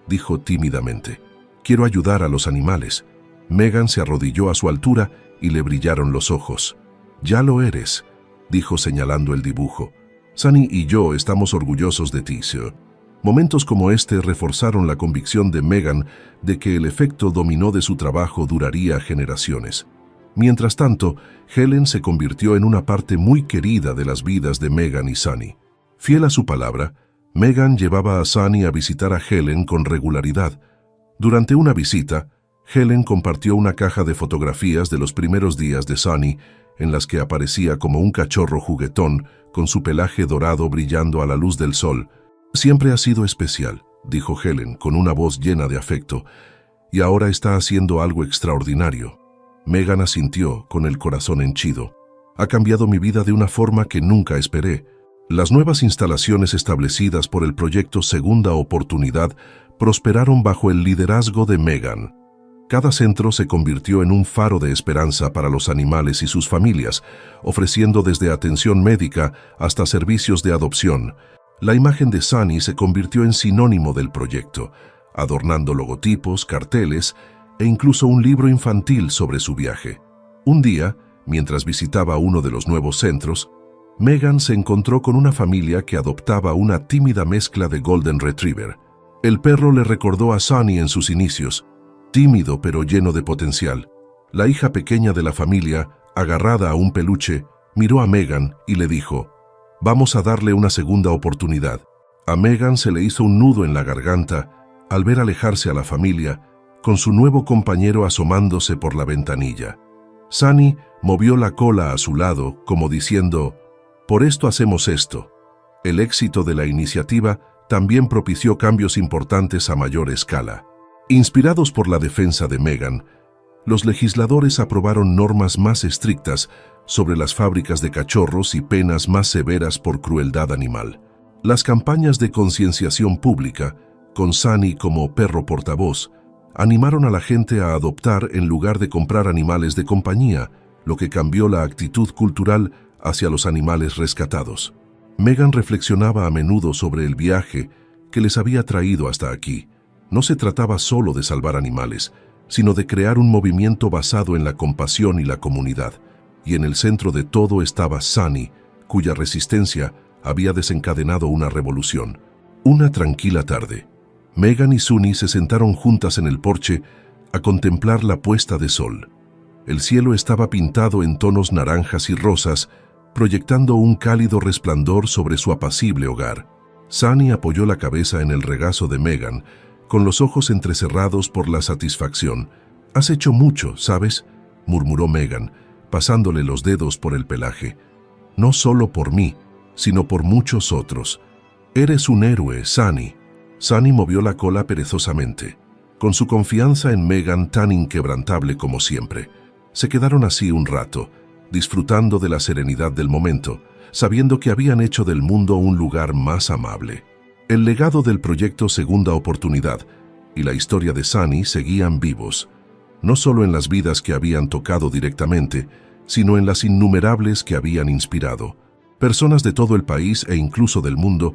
dijo tímidamente. «Quiero ayudar a los animales». Megan se arrodilló a su altura y le brillaron los ojos. «Ya lo eres», dijo señalando el dibujo. «Sunny y yo estamos orgullosos de ti, sir». Momentos como este reforzaron la convicción de Megan de que el efecto dominó de su trabajo duraría generaciones. Mientras tanto, Helen se convirtió en una parte muy querida de las vidas de Megan y Sunny. Fiel a su palabra, Megan llevaba a Sunny a visitar a Helen con regularidad. Durante una visita, Helen compartió una caja de fotografías de los primeros días de Sunny, en las que aparecía como un cachorro juguetón con su pelaje dorado brillando a la luz del sol. «Siempre ha sido especial», dijo Helen con una voz llena de afecto, y ahora está haciendo algo extraordinario. Megan asintió con el corazón henchido. Ha cambiado mi vida de una forma que nunca esperé. Las nuevas instalaciones establecidas por el proyecto Segunda Oportunidad prosperaron bajo el liderazgo de Megan. Cada centro se convirtió en un faro de esperanza para los animales y sus familias, ofreciendo desde atención médica hasta servicios de adopción. La imagen de Sunny se convirtió en sinónimo del proyecto, adornando logotipos, carteles e incluso un libro infantil sobre su viaje. Un día, mientras visitaba uno de los nuevos centros, Megan se encontró con una familia que adoptaba una tímida mezcla de Golden Retriever. El perro le recordó a Sunny en sus inicios, tímido pero lleno de potencial. La hija pequeña de la familia, agarrada a un peluche, miró a Megan y le dijo: «Vamos a darle una segunda oportunidad». A Megan se le hizo un nudo en la garganta al ver alejarse a la familia, con su nuevo compañero asomándose por la ventanilla. Sunny movió la cola a su lado, como diciendo: «Por esto hacemos esto». El éxito de la iniciativa también propició cambios importantes a mayor escala. Inspirados por la defensa de Megan, los legisladores aprobaron normas más estrictas sobre las fábricas de cachorros y penas más severas por crueldad animal. Las campañas de concienciación pública, con Sunny como perro portavoz, animaron a la gente a adoptar en lugar de comprar animales de compañía, lo que cambió la actitud cultural hacia los animales rescatados. Megan reflexionaba a menudo sobre el viaje que les había traído hasta aquí. No se trataba solo de salvar animales, sino de crear un movimiento basado en la compasión y la comunidad. Y en el centro de todo estaba Sunny, cuya resistencia había desencadenado una revolución. Una tranquila tarde, Megan y Sunny se sentaron juntas en el porche a contemplar la puesta de sol. El cielo estaba pintado en tonos naranjas y rosas, proyectando un cálido resplandor sobre su apacible hogar. Sunny apoyó la cabeza en el regazo de Megan, con los ojos entrecerrados por la satisfacción. «Has hecho mucho, ¿sabes?», murmuró Megan, pasándole los dedos por el pelaje. «No solo por mí, sino por muchos otros. Eres un héroe, Sunny». Sunny movió la cola perezosamente, con su confianza en Megan tan inquebrantable como siempre. Se quedaron así un rato, disfrutando de la serenidad del momento, sabiendo que habían hecho del mundo un lugar más amable. El legado del proyecto Segunda Oportunidad y la historia de Sunny seguían vivos, no solo en las vidas que habían tocado directamente, sino en las innumerables que habían inspirado. Personas de todo el país e incluso del mundo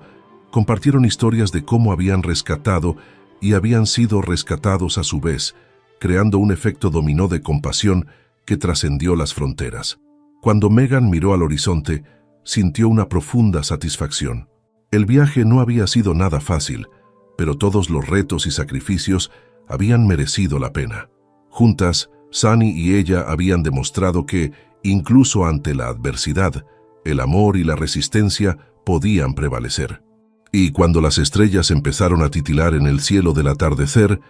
compartieron historias de cómo habían rescatado y habían sido rescatados a su vez, creando un efecto dominó de compasión que trascendió las fronteras. Cuando Megan miró al horizonte, sintió una profunda satisfacción. El viaje no había sido nada fácil, pero todos los retos y sacrificios habían merecido la pena. Juntas, Sunny y ella habían demostrado que, incluso ante la adversidad, el amor y la resistencia podían prevalecer. Y cuando las estrellas empezaron a titilar en el cielo del atardecer,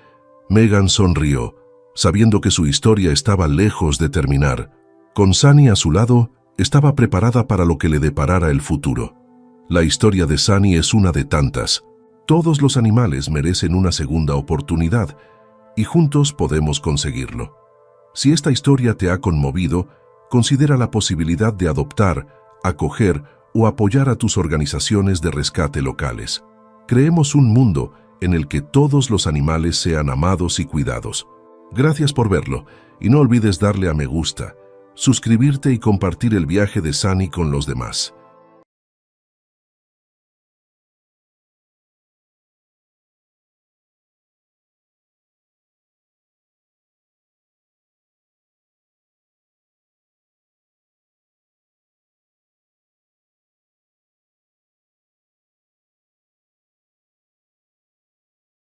Megan sonrió, sabiendo que su historia estaba lejos de terminar. Con Sunny a su lado, estaba preparada para lo que le deparara el futuro. La historia de Sunny es una de tantas. Todos los animales merecen una segunda oportunidad, y juntos podemos conseguirlo. Si esta historia te ha conmovido, considera la posibilidad de adoptar, acoger o apoyar a tus organizaciones de rescate locales. Creemos un mundo en el que todos los animales sean amados y cuidados. Gracias por verlo, y no olvides darle a me gusta, suscribirte y compartir el viaje de Sunny con los demás.